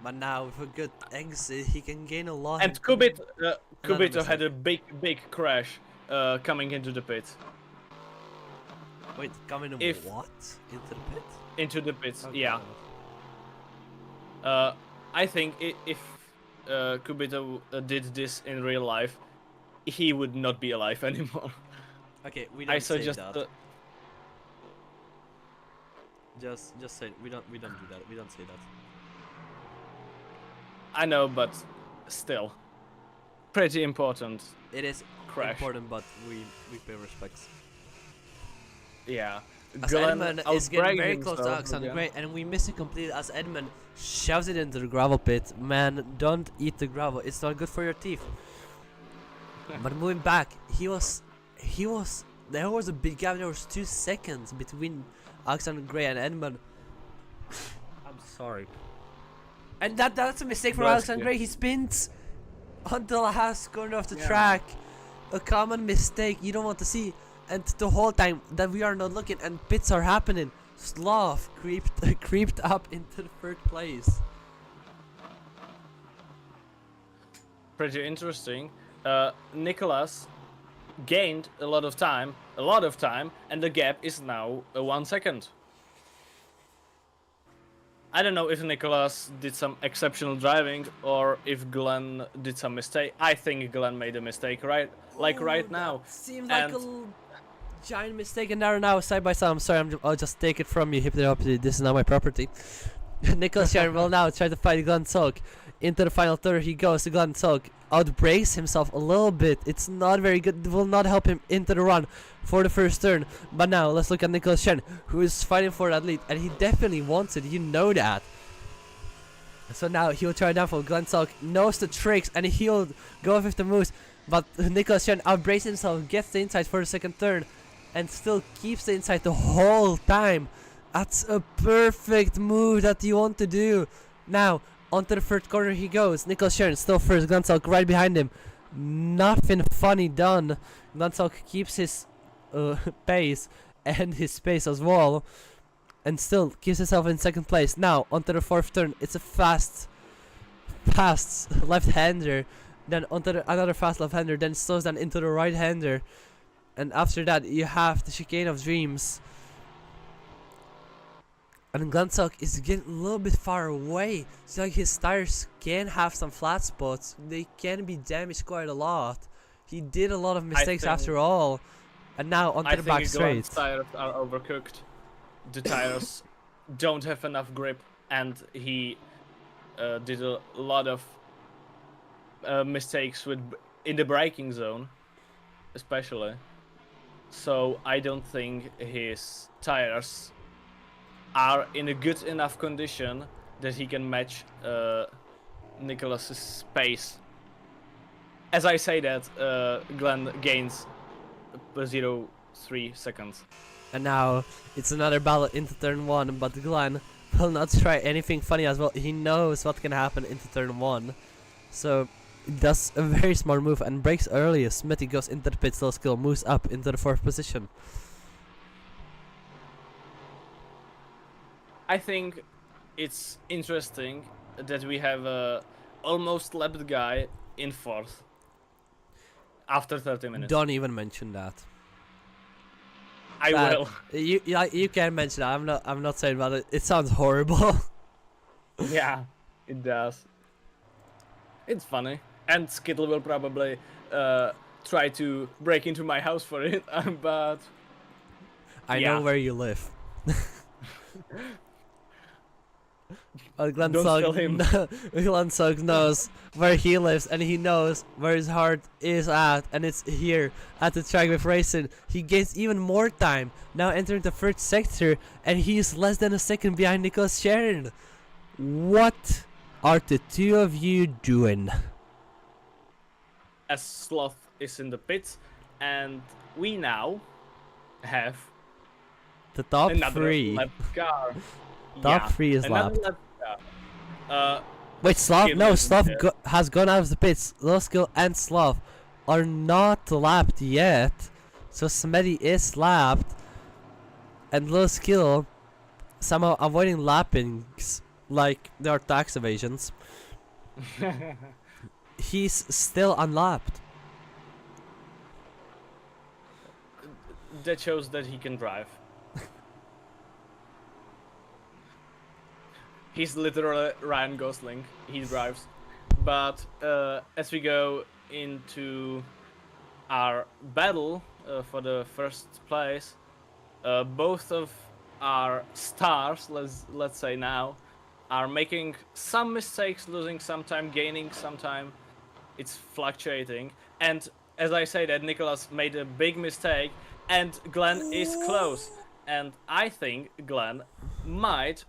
Speaker 1: But now with a good exit, he can gain a lot.
Speaker 2: And Kubito had a big crash coming into the pit.
Speaker 1: Wait, coming in
Speaker 2: If-
Speaker 1: what? Into the pit?
Speaker 2: Into the pits,
Speaker 1: Okay.
Speaker 2: yeah. I think if Kubito did this in real life, he would not be alive anymore.
Speaker 1: Okay, we don't
Speaker 2: I
Speaker 1: say
Speaker 2: suggest
Speaker 1: that. Just say we don't do that. We don't say that.
Speaker 2: I know, but still, pretty important.
Speaker 1: It is
Speaker 2: Crash.
Speaker 1: important, but we pay respects.
Speaker 2: Yeah.
Speaker 1: As
Speaker 2: Glenn
Speaker 1: Edmund is getting
Speaker 2: outbragged
Speaker 1: very close to
Speaker 2: himself
Speaker 1: Alexander
Speaker 2: again.
Speaker 1: Gray, and we miss it completely as Edmund shoves it into the gravel pit. Man, don't eat the gravel. It's not good for your teeth. But moving back, there was a big gap. There was 2 seconds between Alexander Gray and Edmund. I'm sorry. And that's a mistake from
Speaker 2: Bless
Speaker 1: Alexander
Speaker 2: you.
Speaker 1: Gray. He spins on the last corner of the track. A common mistake you don't want to see. And the whole time that we are not looking and pits are happening, Sloth creeped up into the 3rd place.
Speaker 2: pretty interesting. Nicholas gained a lot of time, and the gap is now 1 second. I don't know if Nicholas did some exceptional driving or if Glenn did some mistake. I think Glenn made a mistake right now.
Speaker 1: Seems like a giant mistake, and now side by side. I'm sorry, I'll just take it from you. Hip it up. This is not my property. Nicholas Sharon will now try to fight Glenn Sulk. Into the final third he goes. The Glenn Sulk outbrakes himself a little bit. It's not very good. It will not help him into the run for the first turn. But now let's look at Nicholas Sharon, who is fighting for that lead, and he definitely wants it. You know that. So now he'll try down for Glenn Sulk. Knows the tricks, and he'll go with the moves. But Nicholas Sharon outbrakes himself, gets the inside for the second turn, and still keeps the inside the whole time. That's a perfect move that you want to do. Now, onto the third corner he goes. Nicholas Sharon still first. Glenn Sulk right behind him. Nothing funny done. Glenn Sulk keeps his pace and his space as well, and still keeps himself in second place. Now, onto the fourth turn. It's a fast left-hander. Then onto another fast left-hander. Then slows down into the right-hander. And after that, you have the chicane of dreams. And Glenn Sulk is getting a little bit far away, so like his tires can have some flat spots. They can be damaged quite a lot. He did a lot of mistakes after all. And now onto the back straight.
Speaker 2: Glenn's tires are overcooked. The tires don't have enough grip, and he did a lot of mistakes in the braking zone, especially. So I don't think his tires are in a good enough condition that he can match Nicholas's pace. As I say that, Glenn gains 0.3 seconds.
Speaker 1: And now it's another battle into turn 1, but Glenn will not try anything funny as well. He knows what can happen into turn 1. So he does a very smart move and breaks early. Smithy goes into the pit, slow skill, moves up into the 4th position.
Speaker 2: I think it's interesting that we have a almost lapped guy in 4th after 30 minutes.
Speaker 1: Don't even mention that.
Speaker 2: I will.
Speaker 1: You can mention that. I'm not saying about it. It sounds horrible.
Speaker 2: Yeah, it does. It's funny, and Skittle will probably try to break into my house for it, but
Speaker 1: I know where you live. Glenn Sulk knows where he lives, and he knows where his heart is at, and it's here at the track with racing. He gains even more time, now entering the 3rd sector, and he is less than a second behind Nicholas Sharon. What are the two of you doing?
Speaker 2: As Sloth is in the pits, and we now have
Speaker 1: the top
Speaker 2: another
Speaker 1: 3.
Speaker 2: Lapped car.
Speaker 1: Top 3 is lapped. Wait, Sloth?
Speaker 2: Skill
Speaker 1: No,
Speaker 2: isn't
Speaker 1: Sloth
Speaker 2: there.
Speaker 1: has gone out of the pits. Low Skill and Sloth are not lapped yet. So Smitty is lapped. And Low Skill somehow avoiding lappings like there are tax evasions. He's still unlapped.
Speaker 2: That shows that he can drive. He's literally Ryan Gosling. He drives. But as we go into our battle for the 1st place, both of our stars, let's say now, are making some mistakes, losing some time, gaining some time. It's fluctuating. And as I say that, Nicholas made a big mistake, and Glenn is close. And I think Glenn might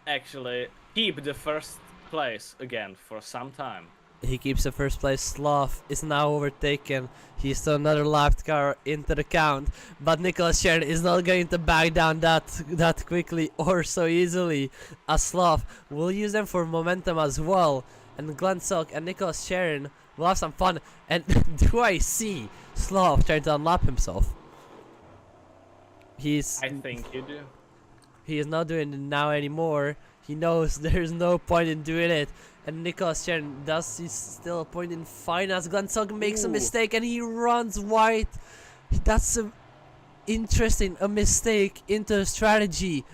Speaker 2: actually keep the 1st place again for some time.
Speaker 1: He keeps the 1st place. Sloth is now overtaken. He's still another lapped car into the count, but Nicholas Sharon is not going to back down that quickly or so easily, as Sloth will use them for momentum as well. And Glenn Sulk and Nicholas Sharon will have some fun. And do I see Sloth trying to unlap himself?
Speaker 2: I think you do.
Speaker 1: He is not doing it now anymore. He knows there's no point in doing it. And Nicholas Chen does see still a point in fine as Glansog makes a
Speaker 2: Ooh.
Speaker 1: mistake and he runs wide. That's a mistake into a strategy.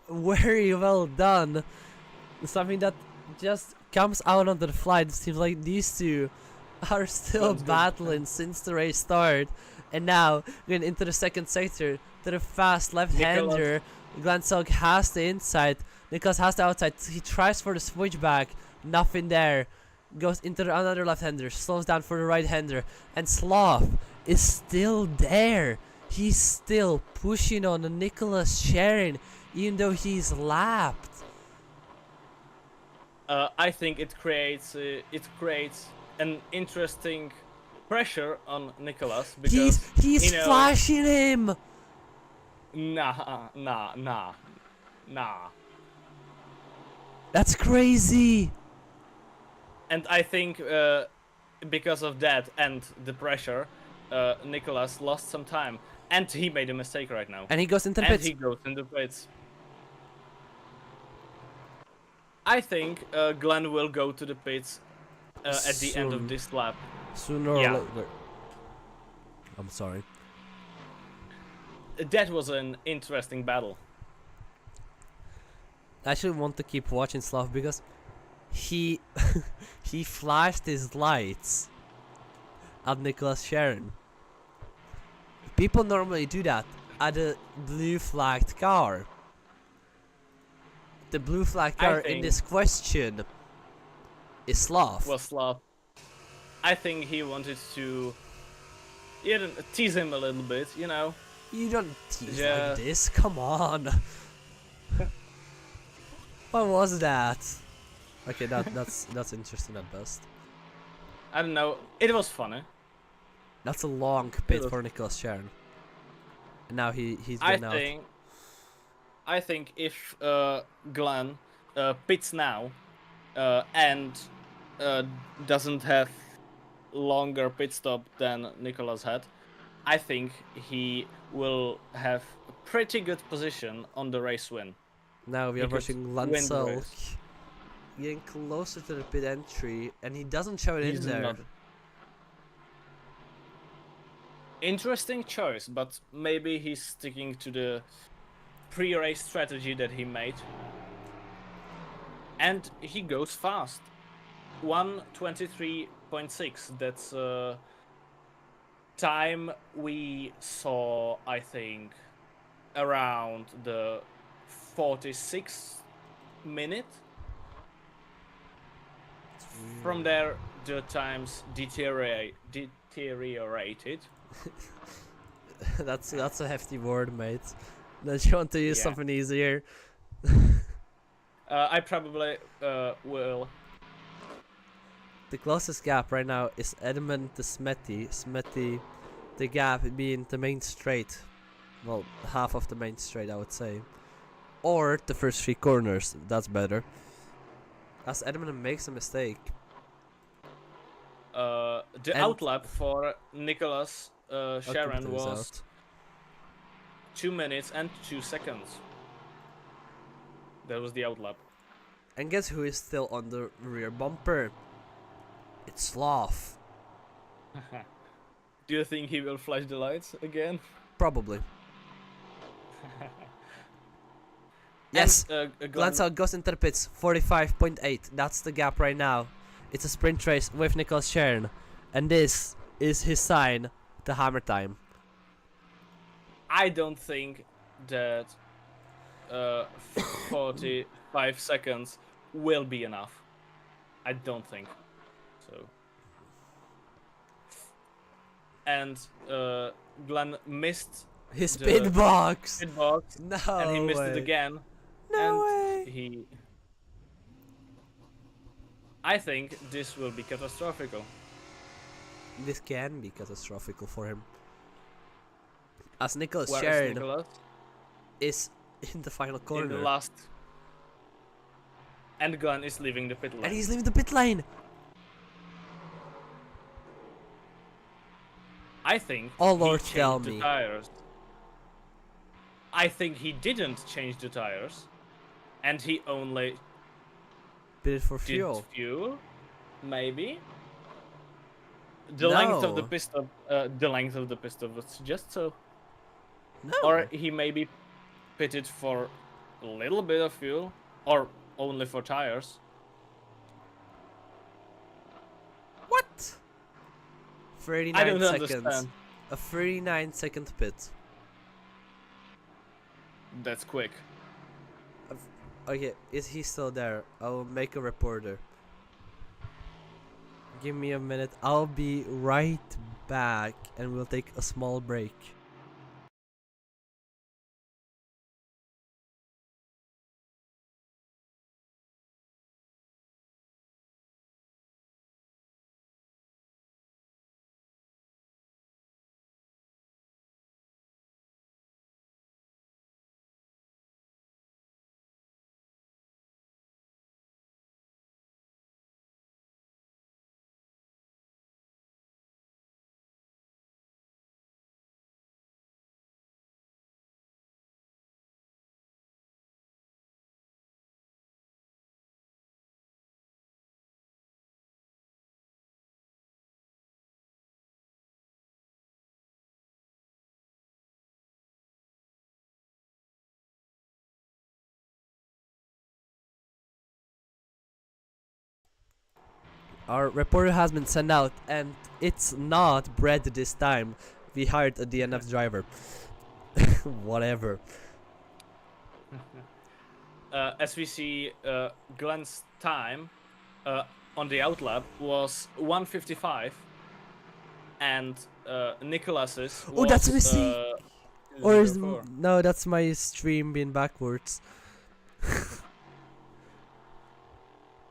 Speaker 1: Very well done. Something that just comes out on the fly. It seems like these two are still
Speaker 2: Sounds good.
Speaker 1: battling since the race started. And now, going into the second sector, to the fast left-hander. Glansog has the inside. Nicholas has the outside. He tries for the switchback. Nothing there. Goes into another left-hander. Slows down for the right-hander. And Slav is still there. He's still pushing on Nicholas Sharon, even though he's lapped.
Speaker 2: I think it creates an interesting pressure on Nicholas because
Speaker 1: He's
Speaker 2: you know,
Speaker 1: flashing him.
Speaker 2: Nah.
Speaker 1: That's crazy.
Speaker 2: And I think because of that and the pressure, Nicholas lost some time, and he made a mistake right now.
Speaker 1: And he goes into the
Speaker 2: And
Speaker 1: pits.
Speaker 2: he goes in the pits. I think Glenn will go to the pits at the end of
Speaker 1: Soon.
Speaker 2: this lap.
Speaker 1: Sooner or
Speaker 2: Yeah.
Speaker 1: later. I'm sorry.
Speaker 2: That was an interesting battle.
Speaker 1: I actually want to keep watching Slav because he he flashed his lights at Nicholas Sharon. People normally do that at a blue flagged car. The blue flagged
Speaker 2: I
Speaker 1: car in
Speaker 2: think-
Speaker 1: this question is Slav.
Speaker 2: Was Slav. I think he wanted to tease him a little bit, you know.
Speaker 1: You don't tease
Speaker 2: Yeah.
Speaker 1: like this, come on. What was that? Okay, that's interesting at best.
Speaker 2: I don't know. It was funny.
Speaker 1: That's a long pit
Speaker 2: was-
Speaker 1: for Nicholas Sharon. And now he's
Speaker 2: I
Speaker 1: been out.
Speaker 2: think if Glenn pits now and doesn't have longer pit stop than Nicholas had, I think he will have a pretty good position on the race win.
Speaker 1: Now we are
Speaker 2: He could
Speaker 1: watching
Speaker 2: win the
Speaker 1: Lanselk
Speaker 2: race.
Speaker 1: getting closer to the pit entry, and he doesn't show it
Speaker 2: He's
Speaker 1: in there.
Speaker 2: not. Interesting choice, but maybe he's sticking to the pre-race strategy that he made. And he goes fast. 1:23.6. That's time we saw, I think, around the 46th minute. From there, the times deteriorated.
Speaker 1: That's a hefty word, mate. Don't you want to use
Speaker 2: Yeah.
Speaker 1: something easier?
Speaker 2: I probably will.
Speaker 1: The closest gap right now is Edmund to Smetty. Smetty, the gap being the main straight. Well, half of the main straight, I would say. Or the first three corners, that's better. As Edmund makes a mistake.
Speaker 2: The
Speaker 1: And-
Speaker 2: outlap for Nicholas Sharon
Speaker 1: Ultimately is
Speaker 2: was
Speaker 1: out.
Speaker 2: 2 minutes and 2 seconds. That was the outlap.
Speaker 1: And guess who is still on the rear bumper? It's Sloth.
Speaker 2: Do you think he will flash the lights again?
Speaker 1: Probably. Yes.
Speaker 2: And,
Speaker 1: Glansau goes into the pits, 45.8. That's the gap right now. It's a sprint race with Nicholas Sharon. And this is his sign to hammer time.
Speaker 2: I don't think that 45 seconds will be enough. I don't think so. And Glenn missed
Speaker 1: His
Speaker 2: The
Speaker 1: pit box!
Speaker 2: pit box
Speaker 1: No
Speaker 2: and he missed
Speaker 1: way.
Speaker 2: it again.
Speaker 1: No
Speaker 2: and
Speaker 1: way!
Speaker 2: I think this will be catastrophical.
Speaker 1: This can be catastrophical for him. As Nicholas
Speaker 2: Where is
Speaker 1: Sharon
Speaker 2: Nicholas?
Speaker 1: is in the final
Speaker 2: In
Speaker 1: corner.
Speaker 2: the last. And Glenn is leaving the pit lane.
Speaker 1: And he's leaving the pit lane!
Speaker 2: I think
Speaker 1: Oh,
Speaker 2: he
Speaker 1: Lord,
Speaker 2: changed
Speaker 1: tell
Speaker 2: the
Speaker 1: me.
Speaker 2: tires. I think he didn't change the tires. and he only
Speaker 1: Bid it for
Speaker 2: did
Speaker 1: fuel.
Speaker 2: fuel, maybe. The length of the
Speaker 1: No.
Speaker 2: piston would suggest so.
Speaker 1: No.
Speaker 2: Or he maybe pitted for a little bit of fuel, or only for tires.
Speaker 1: What? 39
Speaker 2: I don't
Speaker 1: seconds.
Speaker 2: understand.
Speaker 1: A 39-second pit.
Speaker 2: That's quick.
Speaker 1: Okay, is he still there? I will make a reporter. Give me a minute. I'll be right back and we'll take a small break. Our reporter has been sent out, and it's not Brett this time. We hired a DNF driver. Whatever.
Speaker 2: As we see, Glenn's time on the outlap was 1:55, and Nicholas's was
Speaker 1: Oh, that's a mistake. Or is
Speaker 2: 0:04.
Speaker 1: no? That's my stream being backwards.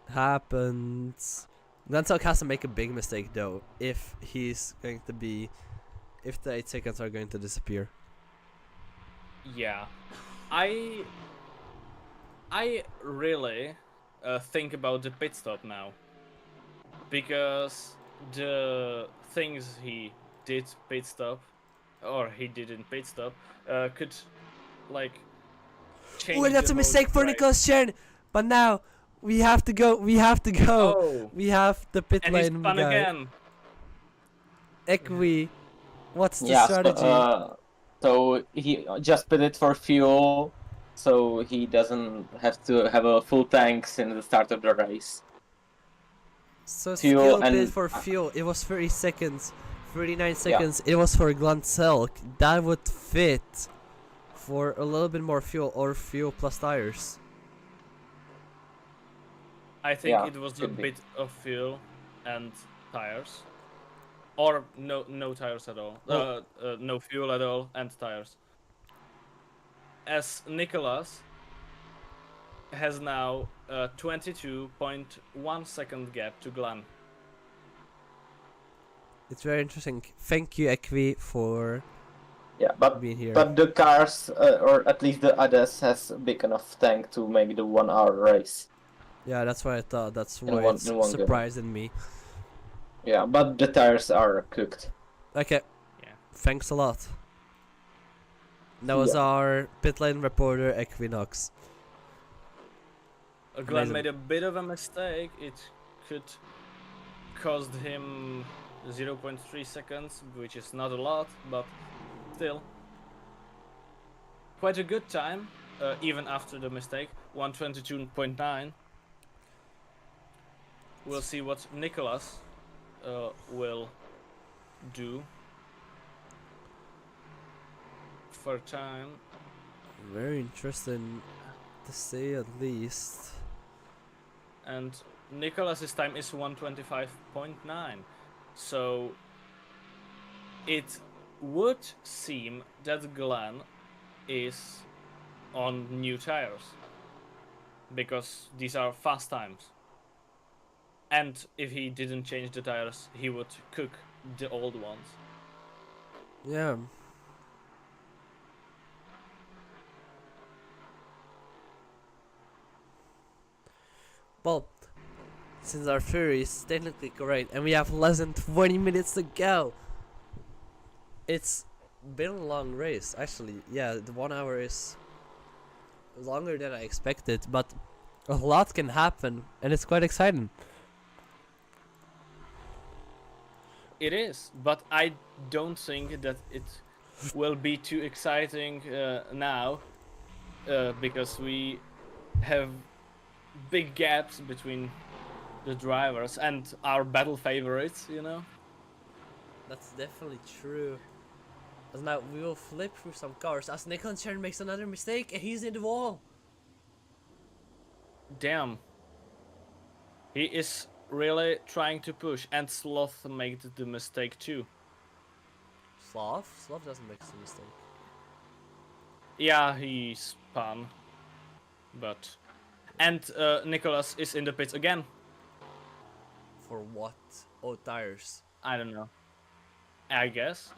Speaker 1: Happens. Glancelk has to make a big mistake though if he's going to be, if the 8 seconds are going to disappear.
Speaker 2: Yeah, I really think about the pit stop now, because the things he did pit stop, or he didn't pit stop, could like change.
Speaker 1: Oh, that's
Speaker 2: the
Speaker 1: a
Speaker 2: whole
Speaker 1: mistake for
Speaker 2: race.
Speaker 1: Nicholas Chern. But now we have to go. We have to go.
Speaker 2: Oh,
Speaker 1: We have the pit
Speaker 2: and he
Speaker 1: lane
Speaker 2: spun
Speaker 1: guy.
Speaker 2: again.
Speaker 1: Equi, what's the
Speaker 3: Yeah,
Speaker 1: strategy?
Speaker 3: so he just put it for fuel, so he doesn't have to have a full tank since the start of the race.
Speaker 1: So
Speaker 3: fuel
Speaker 1: skill
Speaker 3: and-
Speaker 1: bid for fuel. It was 30 seconds, 39 seconds. It was for Glancelk. That would fit for a little bit more fuel, or fuel plus tires.
Speaker 2: I think
Speaker 3: Yeah,
Speaker 2: it was a
Speaker 3: could be.
Speaker 2: bit of fuel and tires, or no tires at all.
Speaker 1: Well-
Speaker 2: No fuel at all and tires. As Nicholas has now a 22.1 second gap to Glenn.
Speaker 1: It's very interesting. Thank you, Equi, for
Speaker 3: Yeah, but
Speaker 1: being here.
Speaker 3: the cars, or at least the others, has a big enough tank to make the 1 hour race.
Speaker 1: Yeah, that's what I thought. That's
Speaker 3: In
Speaker 1: why
Speaker 3: one-
Speaker 1: it's
Speaker 3: in one go.
Speaker 1: surprising me.
Speaker 3: Yeah, but the tires are cooked.
Speaker 1: Okay.
Speaker 2: Yeah.
Speaker 1: Thanks a lot. That was
Speaker 3: Yeah.
Speaker 1: our pit lane reporter, Equinox.
Speaker 2: Glenn
Speaker 1: Amazing.
Speaker 2: made a bit of a mistake. It could cost him 0.3 seconds, which is not a lot, but still. Quite a good time, even after the mistake. 1:22.9. We'll see what Nicholas will do for time.
Speaker 1: Very interesting, to say at least.
Speaker 2: And Nicholas's time is 1:25.9. So it would seem that Glenn is on new tires, because these are fast times. And if he didn't change the tires, he would cook the old ones.
Speaker 1: Yeah. Well, since our theory is technically correct and we have less than 20 minutes to go, it's been a long race actually. Yeah, the 1 hour is longer than I expected, but a lot can happen, and it's quite exciting.
Speaker 2: It is, but I don't think that it will be too exciting now, because we have big gaps between the drivers and our battle favorites, you know?
Speaker 1: That's definitely true. As now we will flip through some cars as Nicholas makes another mistake and he's in the wall.
Speaker 2: Damn. He is really trying to push, and Sloth made the mistake too.
Speaker 1: Slav doesn't make a mistake.
Speaker 2: Yeah, he spun. But... And Nicholas is in the pits again.
Speaker 1: For what? Oh, tires.
Speaker 2: I don't know. I guess.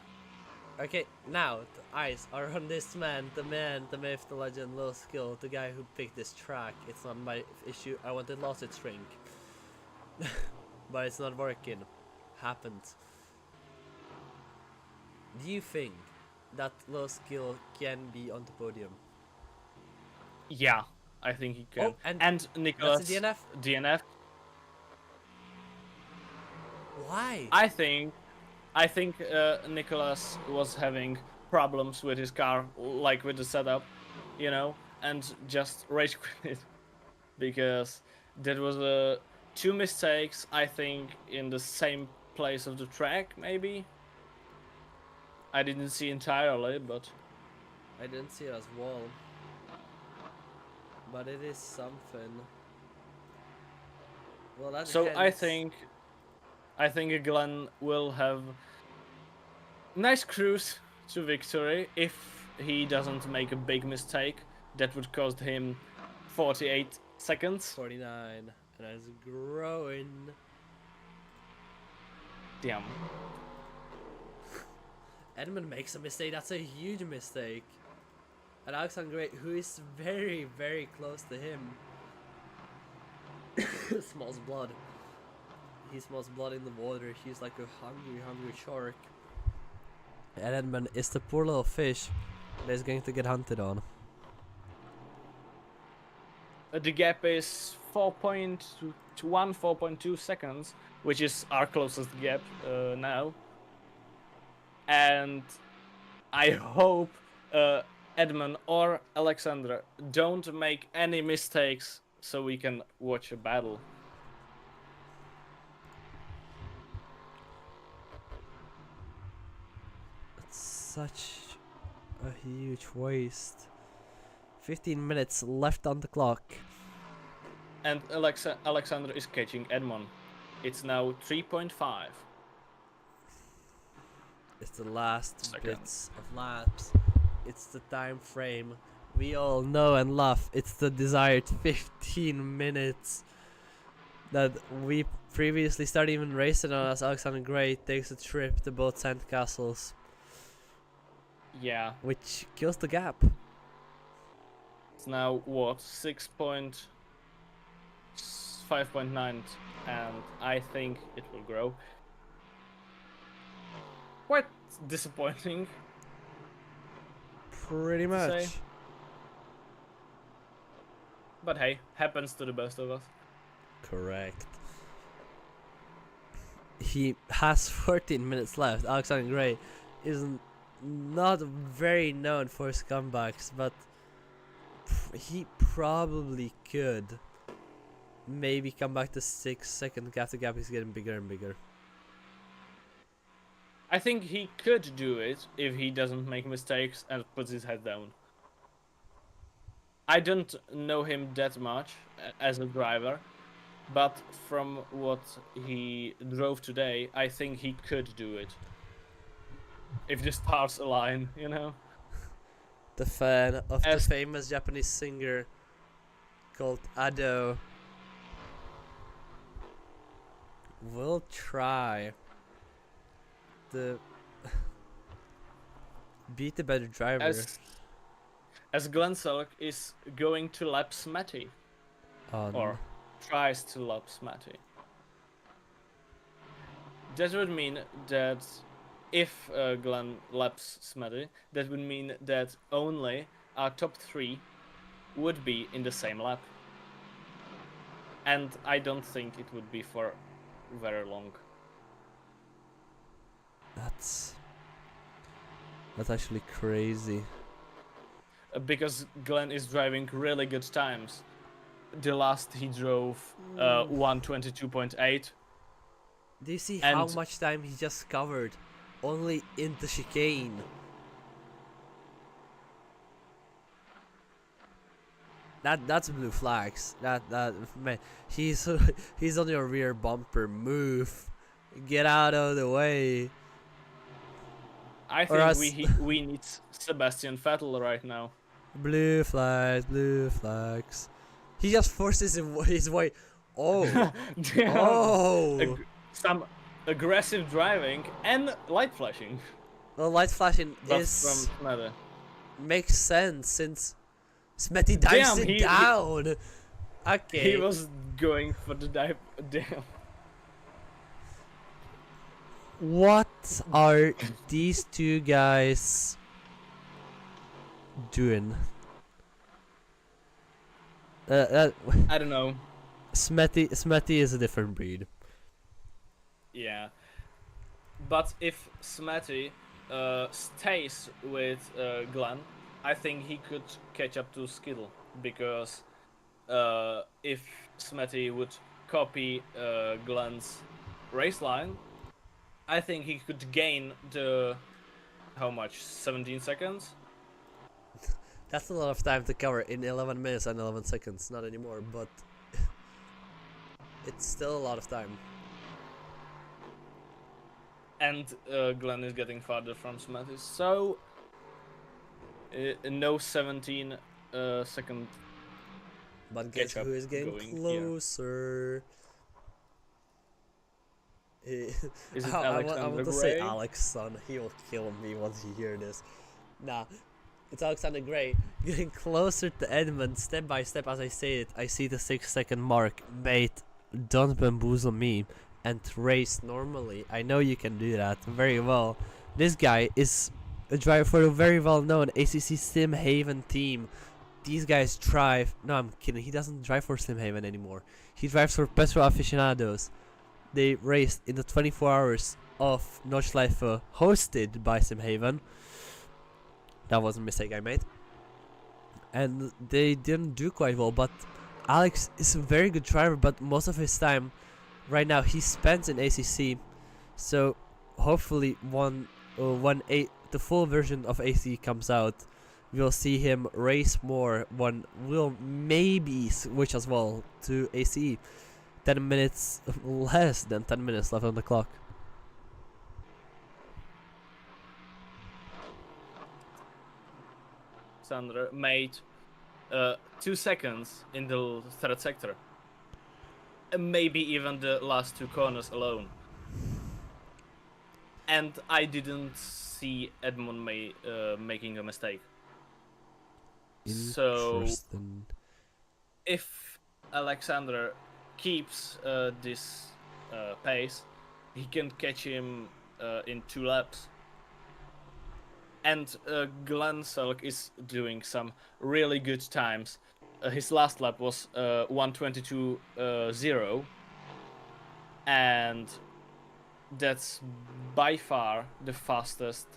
Speaker 1: Okay, now the eyes are on this man, the myth, the legend, low skill, the guy who picked this track. It's not my issue. I wanted lost its shrink. But it's not working. Happened. Do you think that low skill can be on the podium?
Speaker 2: Yeah, I think he can.
Speaker 1: Oh,
Speaker 2: and Nicholas...
Speaker 1: That's a DNF?
Speaker 2: DNF.
Speaker 1: Why?
Speaker 2: I think Nicholas was having problems with his car, like with the setup, you know, and just rage quit because there was two mistakes, I think, in the same place of the track, maybe. I didn't see entirely, but
Speaker 1: I didn't see it as well. But it is something. Well, that
Speaker 2: so
Speaker 1: depends.
Speaker 2: I think Glenn will have nice cruise to victory if he doesn't make a big mistake that would cost him 48 seconds.
Speaker 1: 49, and it's growing.
Speaker 2: Damn.
Speaker 1: Edmund makes a mistake. That's a huge mistake. And Alexander Great, who is very, very close to him, smells blood. He smells blood in the water. He's like a hungry, hungry shark. And Edmund is the poor little fish that is going to get hunted on.
Speaker 2: The gap is 4.2 seconds, which is our closest gap now. And I hope Edmund or Alexander don't make any mistakes so we can watch a battle.
Speaker 1: It's such a huge waste. 15 minutes left on the clock.
Speaker 2: And Alexander is catching Edmund. It's now 3.5.
Speaker 1: It's the last
Speaker 2: Seconds.
Speaker 1: bits of laps. It's the time frame we all know and love. It's the desired 15 minutes that we previously started even racing on as Alexander Gray takes a trip to both sandcastles,
Speaker 2: Yeah.
Speaker 1: which kills the gap.
Speaker 2: It's now what? 5.9, and I think it will grow. Quite disappointing.
Speaker 1: Pretty much.
Speaker 2: Say. But hey, happens to the best of us.
Speaker 1: Correct. He has 14 minutes left. Alexander Gray is not very known for his comebacks, but he probably could maybe come back to 6 second gap. The gap is getting bigger and bigger.
Speaker 2: I think he could do it if he doesn't make mistakes and puts his head down. I don't know him that much as a driver, but from what he drove today, I think he could do it. If the stars align, you know?
Speaker 1: The fan of the famous Japanese singer called Ado will try to beat the better driver.
Speaker 2: As Glenn Selk is going to lap Smatty. Or tries to lap Smatty. That would mean that if Glenn laps Smatty, that would mean that only our top 3 would be in the same lap. And I don't think it would be for very long.
Speaker 1: That's actually crazy.
Speaker 2: Because Glenn is driving really good times. The last he drove 1:22.8.
Speaker 1: Do you see
Speaker 2: And-
Speaker 1: how much time he just covered only in the chicane? That's blue flags. That man, he's he's on your rear bumper. Move, get out of the way.
Speaker 2: I
Speaker 1: Or us-
Speaker 2: think we need Sebastian Vettel right now.
Speaker 1: Blue flags, blue flags. He just forces his way. Oh,
Speaker 2: Damn.
Speaker 1: oh.
Speaker 2: Some aggressive driving and light flashing.
Speaker 1: The light flashing
Speaker 2: But
Speaker 1: is
Speaker 2: from Smetty.
Speaker 1: makes sense since Smetty dives
Speaker 2: Damn,
Speaker 1: it
Speaker 2: he-
Speaker 1: down. Okay.
Speaker 2: He was going for the dive. Damn.
Speaker 1: What are these two guys doing?
Speaker 2: I don't know.
Speaker 1: Smetty is a different breed.
Speaker 2: Yeah. But if Smetty stays with Glenn, I think he could catch up to Skittle. Because if Smetty would copy Glenn's race line, I think he could gain the... how much? 17 seconds?
Speaker 1: That's a lot of time to cover in 11 minutes and 11 seconds. Not anymore, but it's still a lot of time.
Speaker 2: And Glenn is getting farther from Smetty, so no 17 second.
Speaker 1: But guess
Speaker 2: Catch up
Speaker 1: who is getting
Speaker 2: going here.
Speaker 1: closer?
Speaker 2: Is it
Speaker 1: I
Speaker 2: Alexander
Speaker 1: want to say
Speaker 2: Gray?
Speaker 1: Alex son. He will kill me once he hear this. Nah, it's Alexander Gray getting closer to Edmund step by step. As I say it, I see the 6-second mark. Mate, don't bamboozle me and race normally. I know you can do that very well. This guy is a driver for a very well-known ACC Sim Haven team. These guys drive. No, I'm kidding. He doesn't drive for Sim Haven anymore. He drives for Petro Aficionados. They raced in the 24 hours of Nordschleife hosted by Sim Haven. That was a mistake I made. And they didn't do quite well, but Alex is a very good driver, but most of his time right now he spends in ACC. So hopefully when the full version of AC comes out, we'll see him race more. We'll maybe switch as well to ACE. 10 minutes, less than 10 minutes left on the clock.
Speaker 2: Sandra made 2 seconds in the third sector. And maybe even the last 2 corners alone. And I didn't see Edmund making a mistake. So
Speaker 1: Interesting.
Speaker 2: if Alexander keeps this pace, he can catch him in 2 laps. And Glenn Selk is doing some really good times. His last lap was 1:22.0, and that's by far the fastest.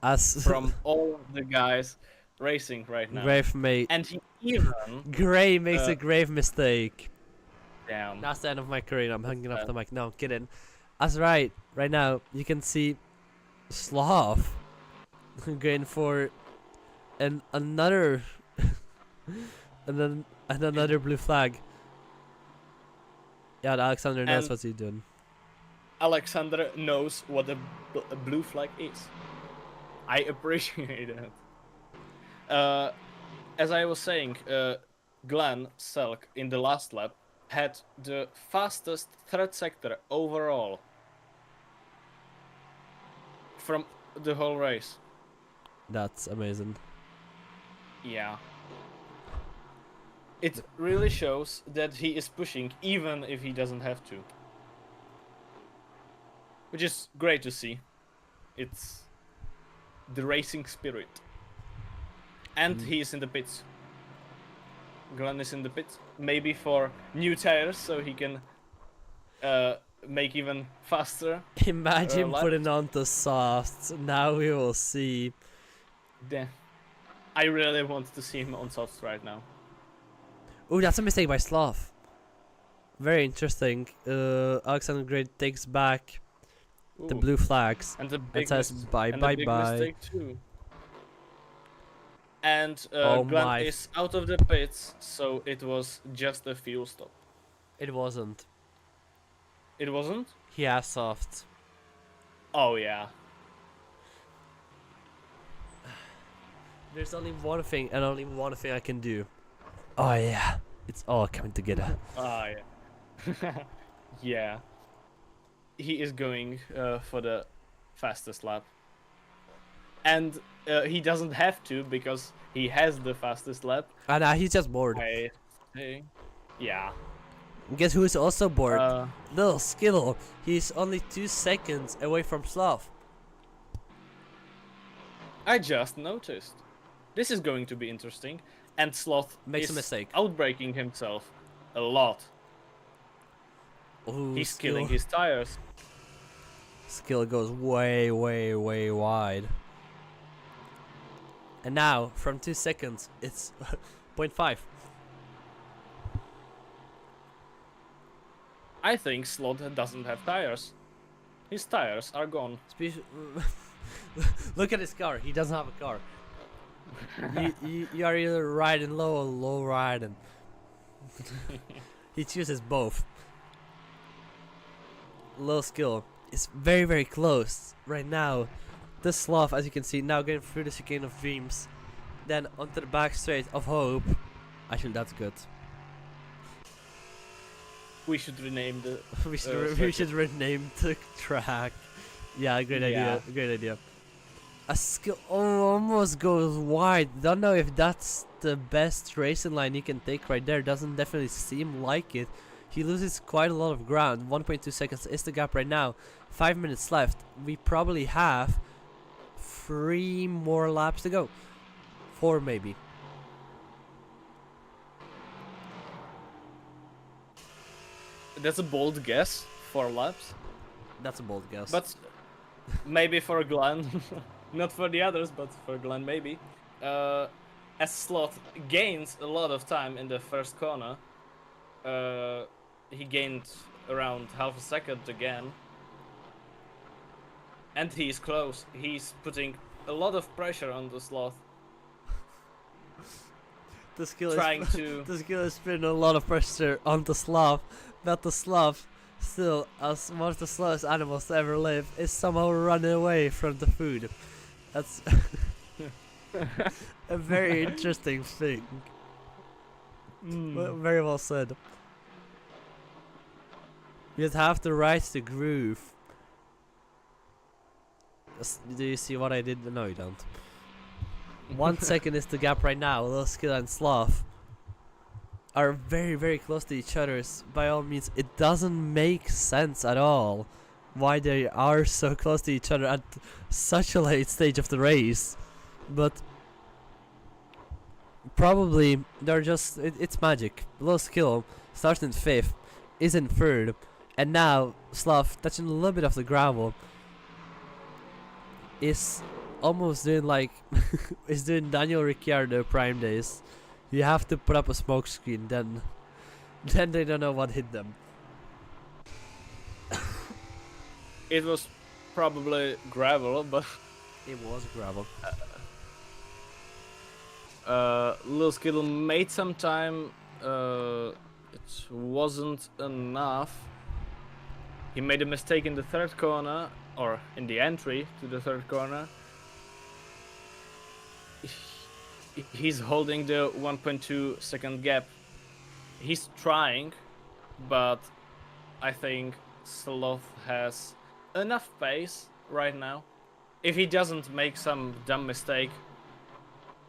Speaker 1: As
Speaker 2: From all the guys racing right now.
Speaker 1: grave mate,
Speaker 2: And he even
Speaker 1: Gray makes a grave mistake.
Speaker 2: down.
Speaker 1: That's the end of my career. I'm hanging up
Speaker 2: bad.
Speaker 1: the mic. No, I'm kidding. That's right now you can see Sloth going for another and another blue flag. Yeah, Alexander knows
Speaker 2: And-
Speaker 1: what he's doing.
Speaker 2: Alexander knows what a blue flag is. I appreciate that. As I was saying, Glenn Selk in the last lap had the fastest third sector overall from the whole race.
Speaker 1: That's amazing.
Speaker 2: Yeah. It really shows that he is pushing even if he doesn't have to. Which is great to see. It's the racing spirit. And he's in the pits. Glenn is in the pits, maybe for new tires, so he can make even faster.
Speaker 1: Imagine
Speaker 2: laps.
Speaker 1: putting on the softs. Now we will see.
Speaker 2: Yeah. I really want to see him on softs right now.
Speaker 1: Oh, that's a mistake by Slav. Very interesting. Alexander Great takes back the
Speaker 2: Ooh.
Speaker 1: blue flags
Speaker 2: And the
Speaker 1: and
Speaker 2: big
Speaker 1: says bye
Speaker 2: and
Speaker 1: bye
Speaker 2: the big
Speaker 1: bye.
Speaker 2: mistake too. And
Speaker 1: Oh
Speaker 2: Glenn
Speaker 1: my.
Speaker 2: is out of the pits, so it was just a fuel stop.
Speaker 1: It wasn't.
Speaker 2: It wasn't?
Speaker 1: He has softs.
Speaker 2: Oh yeah.
Speaker 1: There's only one thing and only one thing I can do. Oh yeah. It's all coming together.
Speaker 2: Ah yeah. Yeah. He is going for the fastest lap. And he doesn't have to because he has the fastest lap.
Speaker 1: And he's just bored.
Speaker 2: I think. Yeah.
Speaker 1: Guess who's also bored?
Speaker 2: Uh,
Speaker 1: Little Skittle. He's only 2 seconds away from Slav.
Speaker 2: I just noticed. This is going to be interesting. And Sloth
Speaker 1: Makes
Speaker 2: is
Speaker 1: a mistake.
Speaker 2: outbraking himself a lot.
Speaker 1: Ooh,
Speaker 2: He's
Speaker 1: Skill.
Speaker 2: killing his tires.
Speaker 1: Skill goes way, way, way wide. And now, from 2 seconds, it's 0.5.
Speaker 2: I think Sloth doesn't have tires. His tires are gone.
Speaker 1: Look at his car. He doesn't have a car. you are either riding low or low riding. He chooses both. Low Skill is very, very close right now. This Sloth, as you can see, now getting through the chicane of Dreams, then onto the back straight of Hope. Actually, that's good.
Speaker 2: We should rename the.
Speaker 1: we should rename the track. Yeah, great idea. Great idea. A Skill almost goes wide. Don't know if that's the best racing line he can take right there. Doesn't definitely seem like it. He loses quite a lot of ground. 1.2 seconds is the gap right now. 5 minutes left. We probably have 3 more laps to go. 4 maybe.
Speaker 2: That's a bold guess. 4 laps.
Speaker 1: That's a bold guess.
Speaker 2: But maybe for Glenn. Not for the others, but for Glenn maybe. As Sloth gains a lot of time in the first corner. He gained around half a second again. And he's close. He's putting a lot of pressure on the Sloth.
Speaker 1: The Skill
Speaker 2: Trying
Speaker 1: is
Speaker 2: to.
Speaker 1: the Skill is putting a lot of pressure on the Slav, but the Slav, still as one of the slowest animals to ever live, is somehow running away from the food. That's a very interesting thing. Very well said. You have to ride the groove. Do you see what I did? No, you don't. 1 second is the gap right now. Little Skill and Sloth are very, very close to each other. By all means, it doesn't make sense at all why they are so close to each other at such a late stage of the race. But probably they're just, it's magic. Little Skill starts in 5th, is in 3rd, and now Sloth, touching a little bit of the gravel, is almost doing like is doing Daniel Ricciardo prime days. You have to put up a smoke screen, then they don't know what hit them.
Speaker 2: It was probably gravel, but
Speaker 1: It was gravel.
Speaker 2: Lil Skittle made some time. It wasn't enough. He made a mistake in the 3rd corner, or in the entry to the 3rd corner. He's holding the 1.2 second gap. He's trying, but I think Sloth has enough pace right now. If he doesn't make some dumb mistake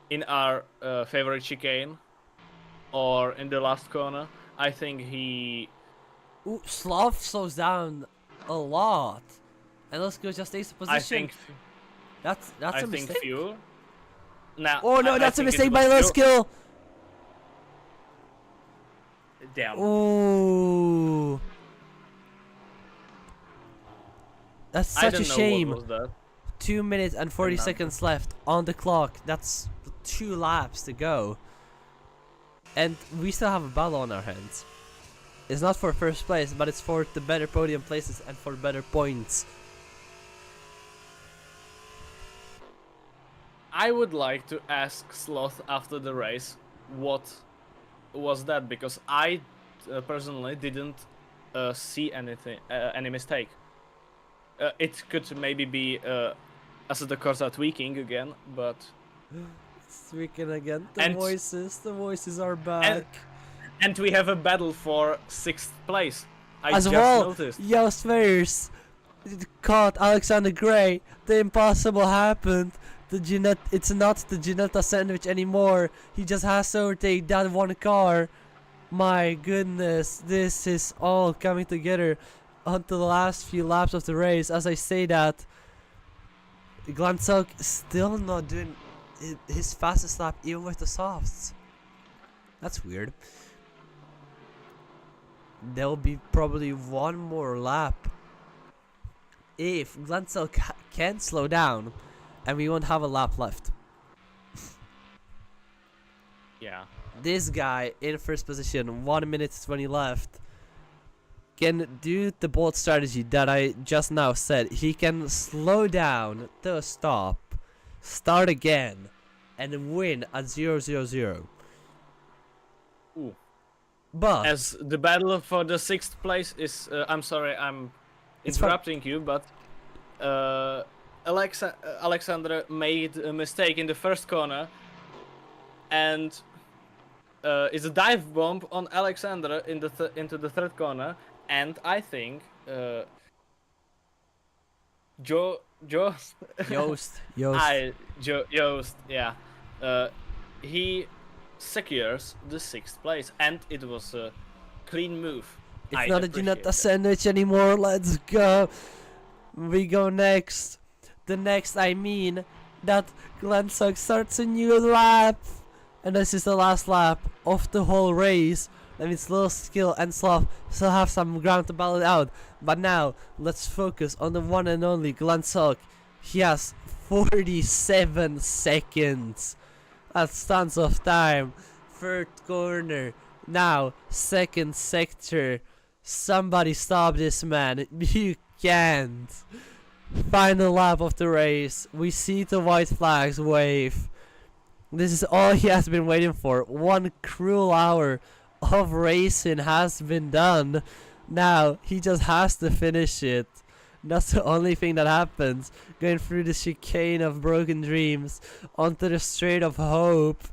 Speaker 2: in our favorite chicane or in the last corner, I think he.
Speaker 1: Ooh, Sloth slows down a lot. And let's go just takes the position.
Speaker 2: I think
Speaker 1: That's
Speaker 2: I
Speaker 1: a
Speaker 2: think
Speaker 1: mistake.
Speaker 2: fuel. Now.
Speaker 1: Oh no,
Speaker 2: I
Speaker 1: that's a
Speaker 2: think it
Speaker 1: mistake
Speaker 2: was
Speaker 1: by Little
Speaker 2: fuel.
Speaker 1: Skill.
Speaker 2: Damn.
Speaker 1: Oh, that's
Speaker 2: I
Speaker 1: such
Speaker 2: don't
Speaker 1: a
Speaker 2: know
Speaker 1: shame.
Speaker 2: what was that.
Speaker 1: 2 minutes and 40
Speaker 2: Another.
Speaker 1: seconds left on the clock. That's 2 laps to go. And we still have a battle on our hands. It's not for first place, but it's for the better podium places and for better points.
Speaker 2: I would like to ask Sloth after the race what was that, because I personally didn't see anything, any mistake. It could maybe be Assetto the Corsa tweaking again, but
Speaker 1: It's weekend again. The
Speaker 2: And-
Speaker 1: voices are back.
Speaker 2: and we have a battle for 6th place. I
Speaker 1: As
Speaker 2: just
Speaker 1: well,
Speaker 2: noticed.
Speaker 1: Joost Veers caught Alexander Gray. The impossible happened. It's not the Ginetta sandwich anymore. He just has to overtake that one car. My goodness, this is all coming together onto the last few laps of the race. As I say that, Glanzok still not doing his fastest lap even with the softs. That's weird. There'll be probably one more lap if Glanzok can't slow down, and we won't have a lap left.
Speaker 2: Yeah.
Speaker 1: This guy in first position, 1 minute 20 left, can do the bold strategy that I just now said. He can slow down to a stop, start again, and win at 0-0-0.
Speaker 2: Ooh.
Speaker 1: But
Speaker 2: As the battle for the 6th place is, I'm sorry, I'm
Speaker 1: It's fine.
Speaker 2: interrupting you, but Alexander made a mistake in the first corner, and it's a dive bomb on Alexander in the into the third corner, and I think Joost,
Speaker 1: Joost,
Speaker 2: Joost, yeah, he secures the 6th place, and it was a clean move.
Speaker 1: it's
Speaker 2: I
Speaker 1: not a
Speaker 2: appreciate
Speaker 1: Ginetta
Speaker 2: that.
Speaker 1: sandwich anymore. Let's go. We go next. The next, I mean, that Glanzok starts a new lap. And this is the last lap of the whole race. That means Little Skill and Sloth still have some ground to battle it out. But now, let's focus on the one and only Glanzok. He has 47 seconds. That's tons of time. Third corner. Now, second sector. Somebody stop this man. You can't. Final lap of the race. We see the white flags wave. This is all he has been waiting for. 1 cruel hour of racing has been done. Now, he just has to finish it. That's the only thing that happens. Going through the chicane of Broken Dreams onto the Strait of Hope.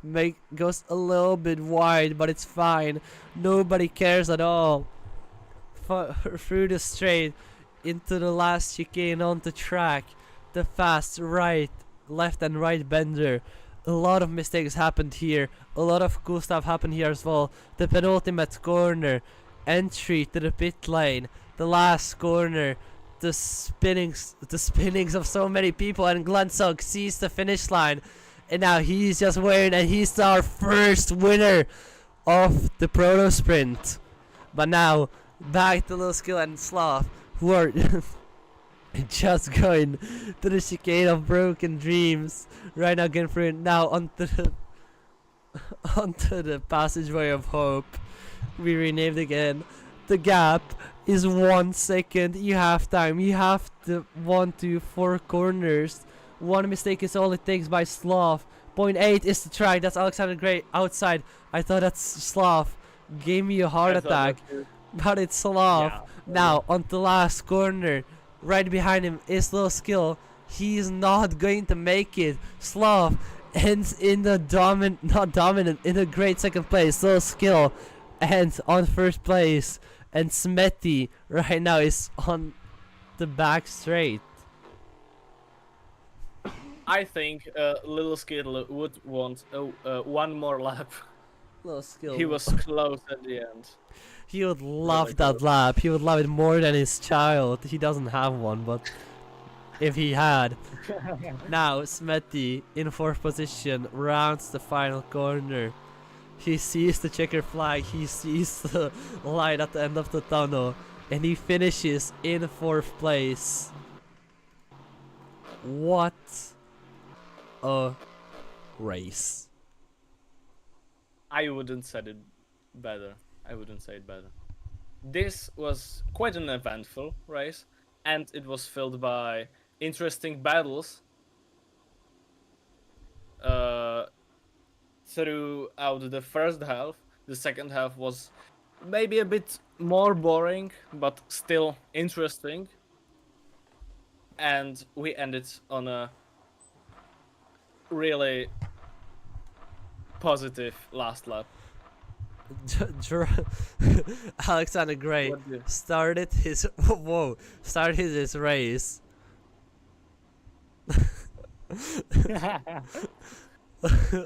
Speaker 1: Goes a little bit wide, but it's fine. Nobody cares at all. Through the straight into the last chicane on the track. The fast right, left and right bender. A lot of mistakes happened here. A lot of cool stuff happened here as well. The penultimate corner. Entry to the pit lane. The last corner. The spinnings of so many people, and Glanzok sees the finish line, and now he's just waiting, and he's our first winner of the Protosprint. But now back to Little Skill and Sloth, who are just going to the chicane of Broken Dreams right now, getting through it now onto the passageway of hope. We renamed again. The gap is 1 second. You have time. You have the 1 to 4 corners. One mistake is all it takes by Sloth. 0.8 is the track. That's Alexander Gray outside. I thought that's Sloth. Gave me a heart
Speaker 2: I thought
Speaker 1: attack.
Speaker 2: that too.
Speaker 1: But it's Sloth.
Speaker 2: Yeah.
Speaker 1: Now on the last corner. Right behind him is Little Skill. He is not going to make it. Sloth ends in the in a great second place. Little Skill ends on first place. And Smetty right now is on the back straight.
Speaker 2: I think Little Skill would want one more lap.
Speaker 1: Little Skill.
Speaker 2: He was close at the end.
Speaker 1: He would love
Speaker 2: Really
Speaker 1: that
Speaker 2: close.
Speaker 1: lap. He would love it more than his child. He doesn't have one, but if he had. Now Smetty in fourth position rounds the final corner. He sees the checker flag, he sees the light at the end of the tunnel, and he finishes in fourth place. What a race.
Speaker 2: I wouldn't say it better. I wouldn't say it better. This was quite an eventful race, and it was filled by interesting battles throughout the first half. The second half was maybe a bit more boring, but still interesting. And we ended on a really positive last lap.
Speaker 1: Alexander Gray
Speaker 2: What the-
Speaker 1: started his race.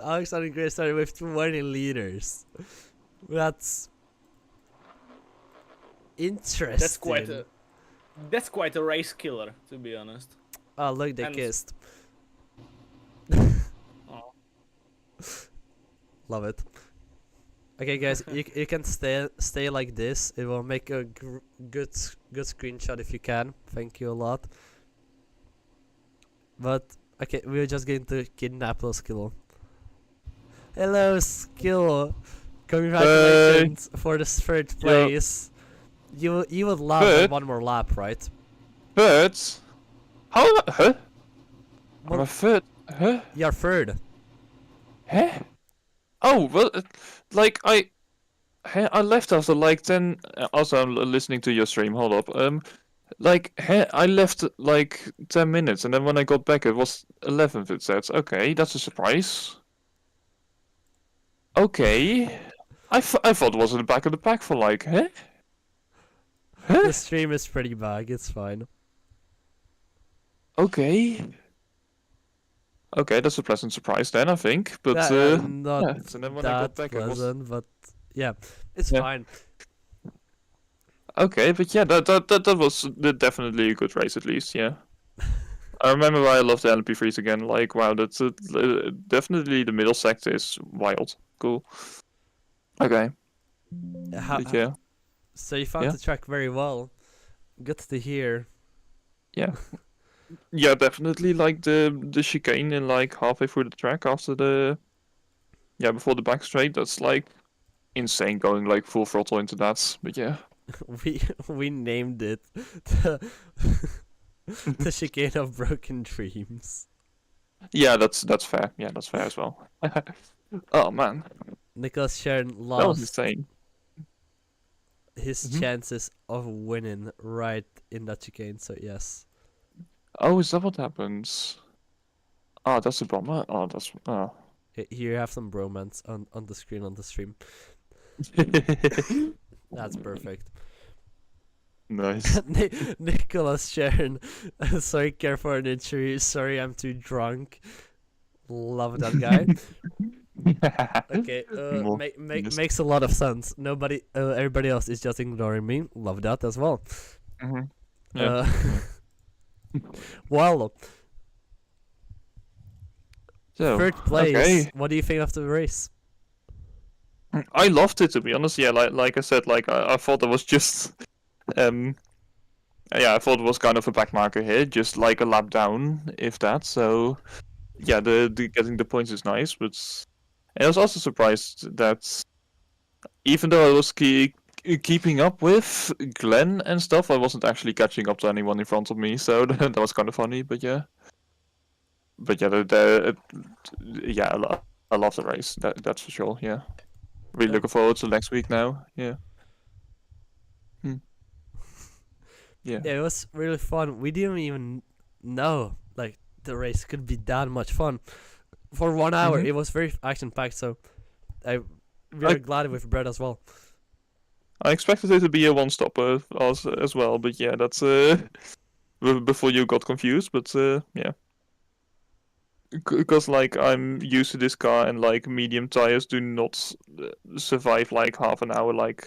Speaker 1: Alexander Gray started with 20 liters. That's interesting.
Speaker 2: That's quite a race killer, to be honest.
Speaker 1: Oh, look, they
Speaker 2: and-
Speaker 1: kissed.
Speaker 2: Oh.
Speaker 1: Love it. Okay, guys, you can stay like this. It will make a good screenshot if you can. Thank you a lot. But okay, we're just going to kidnap those Skill. Hello, Skill. Congratulations for the third place. You would love
Speaker 4: But-
Speaker 1: one more lap, right?
Speaker 4: But how? Huh?
Speaker 1: Well-
Speaker 4: I'm a third. Huh?
Speaker 1: You're third.
Speaker 4: Huh? Oh well, like I left after like 10. Also, I'm listening to your stream. Hold up. Like I left like 10 minutes, and then when I got back, it was 11th. It says, okay, that's a surprise. Okay, I thought it was in the back of the pack for like, huh?
Speaker 1: The stream is pretty bad. It's fine.
Speaker 4: Okay. Okay, that's a pleasant surprise then, I think. But
Speaker 1: Not
Speaker 4: yeah, and then when I got
Speaker 1: that
Speaker 4: back, it was
Speaker 1: pleasant, but yeah, it's
Speaker 4: Yeah.
Speaker 1: fine.
Speaker 4: okay. But yeah, that was definitely a good race at least. Yeah. I remember why I love the LMP3s again. Like, wow, that's definitely the middle sector is wild. Cool. Okay. But yeah.
Speaker 1: So you found
Speaker 4: Yeah.
Speaker 1: the track very well. Good to hear.
Speaker 4: Yeah. Yeah, definitely like the chicane in like halfway through the track after before the back straight. That's like insane going like full throttle into that. But yeah.
Speaker 1: We named it the, the chicane of broken dreams.
Speaker 4: Yeah, that's fair. Yeah, that's fair as well. Oh man,
Speaker 1: Nicholas Sharon
Speaker 4: that was
Speaker 1: lost
Speaker 4: insane.
Speaker 1: his
Speaker 4: Mhm.
Speaker 1: chances of winning right in that chicane, so yes.
Speaker 4: Oh, is that what happens? Oh, that's a bummer. Oh, that's
Speaker 1: Here you have some bromance on the screen on the stream. That's perfect.
Speaker 4: nice.
Speaker 1: Nicholas Sharon, sorry, care for an injury. Sorry, I'm too drunk. Love that guy. Okay,
Speaker 4: More
Speaker 1: makes a lot of sense. Everybody else is just ignoring me. Love that as well.
Speaker 4: Mhm. Yeah.
Speaker 1: Well,
Speaker 4: So,
Speaker 1: third place.
Speaker 4: okay.
Speaker 1: What do you think of the race?
Speaker 4: I loved it, to be honest. Yeah, like I said, like I thought it was just I thought it was kind of a backmarker here, just like a lap down, if that. So yeah, the getting the points is nice, but I was also surprised that even though I was keeping up with Glenn and stuff, I wasn't actually catching up to anyone in front of me. So that was kind of funny. But yeah, I love the race. That's for sure. Yeah, really looking forward to next week now. Yeah. Yeah.
Speaker 1: Yeah, it was really fun. We didn't even know like the race could be that much fun. For 1 hour,
Speaker 4: Mhm.
Speaker 1: it was very action packed. So I'm very glad with Brett as well.
Speaker 4: I expected it to be a one-stopper as well, but yeah, that's before you got confused. But yeah, because like I'm used to this car, and like medium tires do not survive like half an hour, like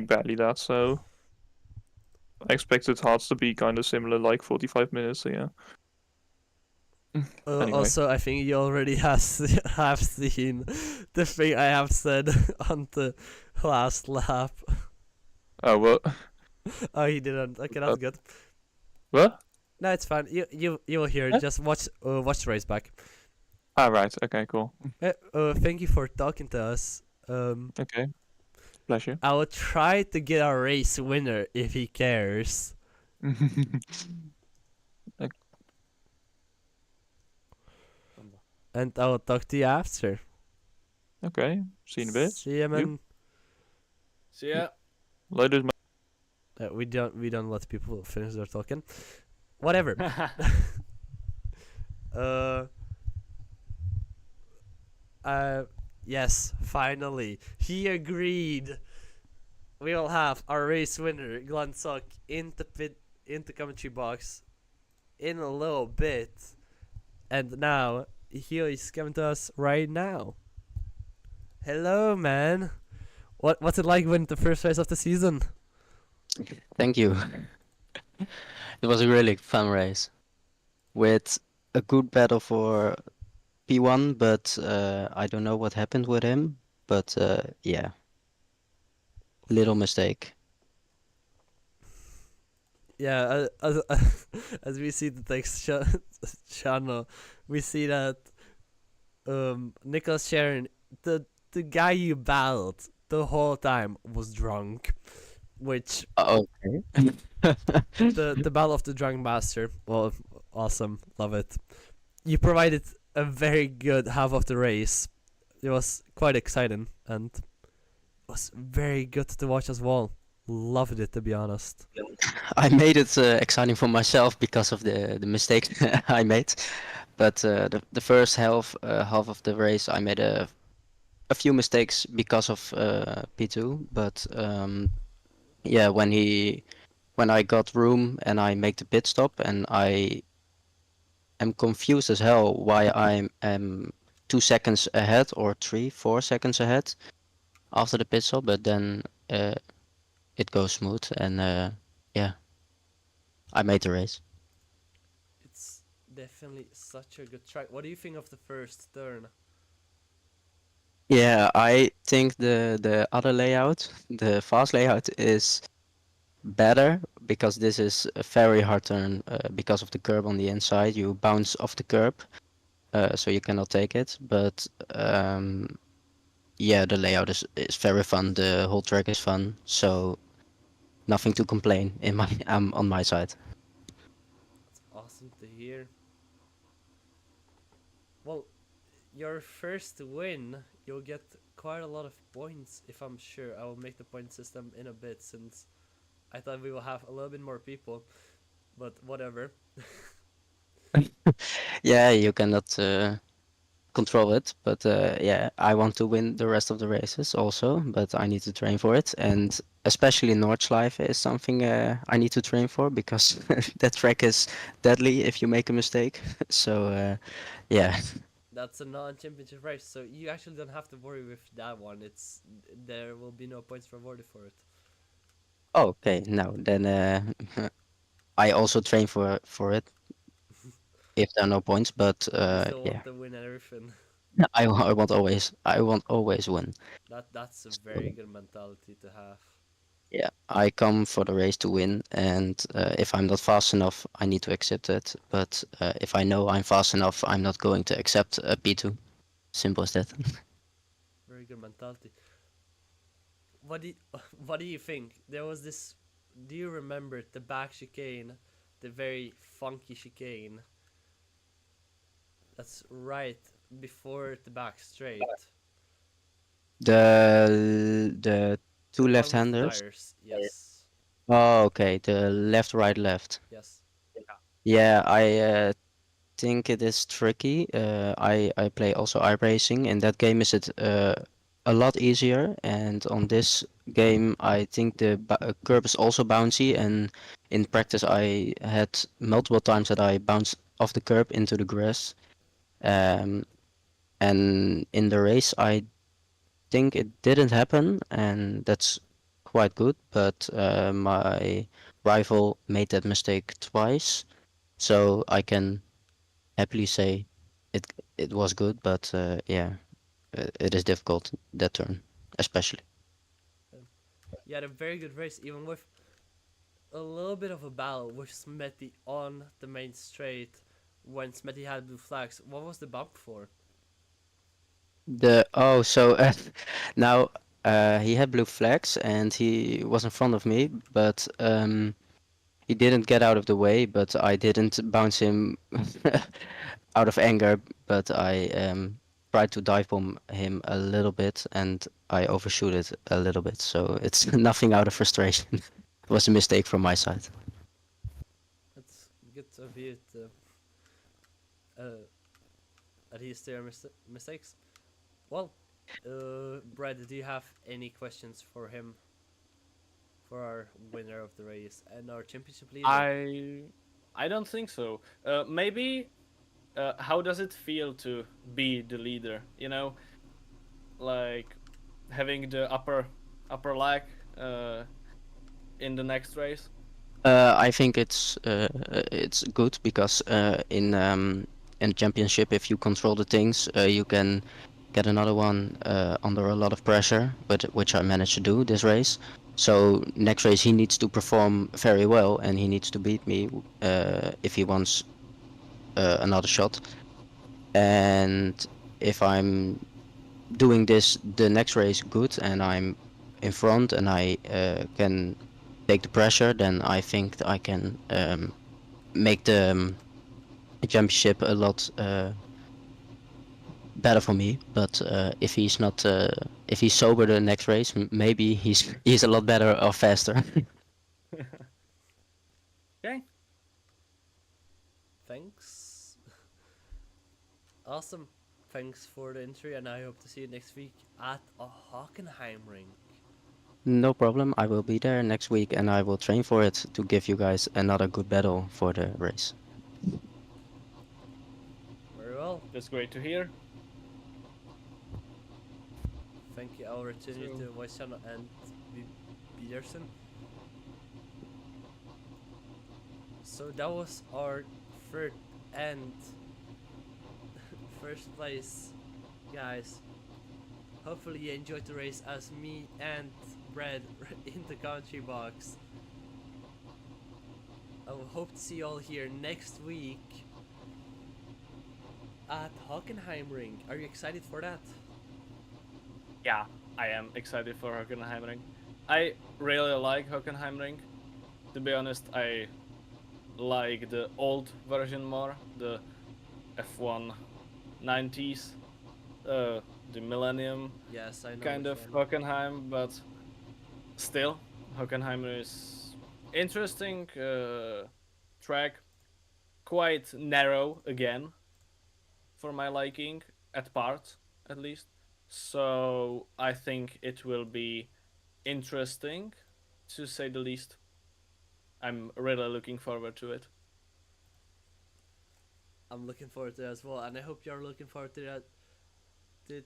Speaker 4: barely that. So I expected hards to be kind of similar, like 45 minutes. So yeah. Anyway.
Speaker 1: Also, I think you already have seen the thing I have said on the last lap.
Speaker 4: Oh well.
Speaker 1: Oh, he didn't. Okay, that's good.
Speaker 4: What?
Speaker 1: No, it's fine. You will hear.
Speaker 4: Huh?
Speaker 1: Just watch the race back.
Speaker 4: Ah, right. Okay, cool.
Speaker 1: Thank you for talking to us.
Speaker 4: Okay. Pleasure.
Speaker 1: I will try to get our race winner if he cares, and I will talk to you after.
Speaker 4: Okay. See you in a bit.
Speaker 1: See you, man.
Speaker 2: See ya.
Speaker 4: Later.
Speaker 1: We don't let people finish their talking. Whatever. Yes, finally he agreed. We will have our race winner Glenn Suck into commentary box in a little bit, and now he is coming to us right now. Hello, man. What's it like winning the first race of the season?
Speaker 5: Thank you. It was a really fun race with a good battle for P1, but I don't know what happened with him. But yeah, little mistake.
Speaker 1: Yeah, as we see the text channel, we see that Nicholas Sharon, the guy you battled the whole time, was drunk, which
Speaker 5: Okay.
Speaker 1: the battle of the drunk master. Well, awesome, love it. You provided a very good half of the race. It was quite exciting and was very good to watch as well. Loved it, to be honest.
Speaker 5: I made it exciting for myself because of the mistake I made. But the first half of the race, I made a few mistakes because of P2. But yeah, when I got room and I make the pit stop, and I am confused as hell why I'm 2 seconds ahead or 4 seconds ahead after the pit stop, but then it goes smooth, and yeah, I made the race.
Speaker 1: It's definitely such a good track. What do you think of the first turn?
Speaker 5: Yeah, I think the other layout, the fast layout, is better because this is a very hard turn because of the curb on the inside. You bounce off the curb, so you cannot take it. But yeah, the layout is very fun. The whole track is fun, so nothing to complain in my on my side.
Speaker 1: That's awesome to hear. Well, your first win, you'll get quite a lot of points, if I'm sure. I will make the point system in a bit, since I thought we will have a little bit more people, but whatever.
Speaker 5: Yeah, you cannot control it, but yeah, I want to win the rest of the races also, but I need to train for it, and especially Nordschleife is something I need to train for because that track is deadly if you make a mistake. So yeah.
Speaker 1: That's a non-championship race, so you actually don't have to worry with that one. There will be no points rewarded for it.
Speaker 5: Okay, no, then I also train for it if there are no points, but
Speaker 1: You still
Speaker 5: yeah,
Speaker 1: want to win everything.
Speaker 5: I want always win.
Speaker 1: That's a very good mentality to have.
Speaker 5: Yeah, I come for the race to win, and if I'm not fast enough, I need to accept it. But if I know I'm fast enough, I'm not going to accept a P2. Simple as that.
Speaker 1: Very good mentality. What do you, what do you think? There was this. Do you remember the back chicane, the very funky chicane? That's right before the back straight.
Speaker 5: The two
Speaker 1: The one with the
Speaker 5: left-handers.
Speaker 1: tires. Yes.
Speaker 5: Oh, okay. The left, right, left.
Speaker 1: Yes.
Speaker 5: Yeah, I think it is tricky. I play also iRacing. In that game, is it a lot easier, and on this game, I think the curb is also bouncy. And in practice, I had multiple times that I bounced off the curb into the grass. And in the race, I think it didn't happen, and that's quite good. But my rival made that mistake twice, so I can happily say it it was good. But yeah, it is difficult that turn, especially.
Speaker 1: You had a very good race, even with a little bit of a battle with Smetty on the main straight when Smetty had blue flags. What was the bump for?
Speaker 5: The oh, so now he had blue flags and he was in front of me, but he didn't get out of the way. But I didn't bounce him out of anger, but I tried to dive bomb him a little bit and I overshoot it a little bit. So it's nothing out of frustration. It was a mistake from my side.
Speaker 1: It's good of you to adhere to your mistakes. Well, Brad, do you have any questions for him? For our winner of the race and our championship leader?
Speaker 2: I don't think so. Maybe how does it feel to be the leader? You know, like having the upper leg in the next race.
Speaker 5: I think it's good because in championship, if you control the things, you can get another one under a lot of pressure, but which I managed to do this race. So next race he needs to perform very well and he needs to beat me if he wants another shot. And if I'm doing this the next race good and I'm in front and I can take the pressure, then I think that I can make the championship a lot better for me. But if he's not, if he's sober the next race, maybe he's a lot better or faster.
Speaker 2: Okay.
Speaker 1: Thanks. Awesome. Thanks for the entry, and I hope to see you next week at a Hockenheim ring.
Speaker 5: No problem. I will be there next week and I will train for it to give you guys another good battle for the race.
Speaker 1: Very well.
Speaker 2: That's great to hear.
Speaker 1: Thank you. I'll return you
Speaker 2: So-
Speaker 1: to voice channel and Peterson. So that was our third and first place, guys. Hopefully you enjoyed the race as me and Brad in the country box. I will hope to see you all here next week at Hockenheim Ring. Are you excited for that?
Speaker 2: Yeah, I am excited for Hockenheimring. I really like Hockenheimring. To be honest, I like the old version more, the F1 90s, the Millennium
Speaker 1: Yes, I know.
Speaker 2: kind
Speaker 1: which
Speaker 2: of
Speaker 1: one.
Speaker 2: Hockenheim, but still, Hockenheim is interesting track, quite narrow again, for my liking, at parts at least. So I think it will be interesting, to say the least. I'm really looking forward to it.
Speaker 1: I'm looking forward to it as well, and I hope you're looking forward to that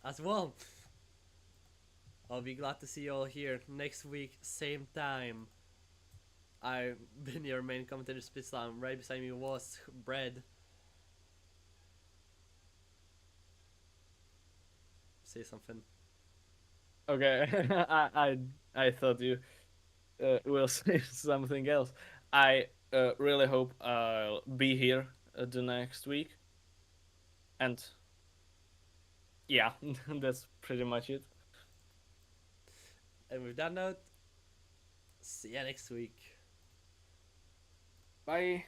Speaker 1: as well. I'll be glad to see you all here next week, same time. I've been your main commentator, Spitzlam. Right beside me was Bread. Say something.
Speaker 2: Okay, I thought you will say something else. I really hope I'll be here the next week, and yeah, that's pretty much it.
Speaker 1: And with that note, see ya next week.
Speaker 2: Bye.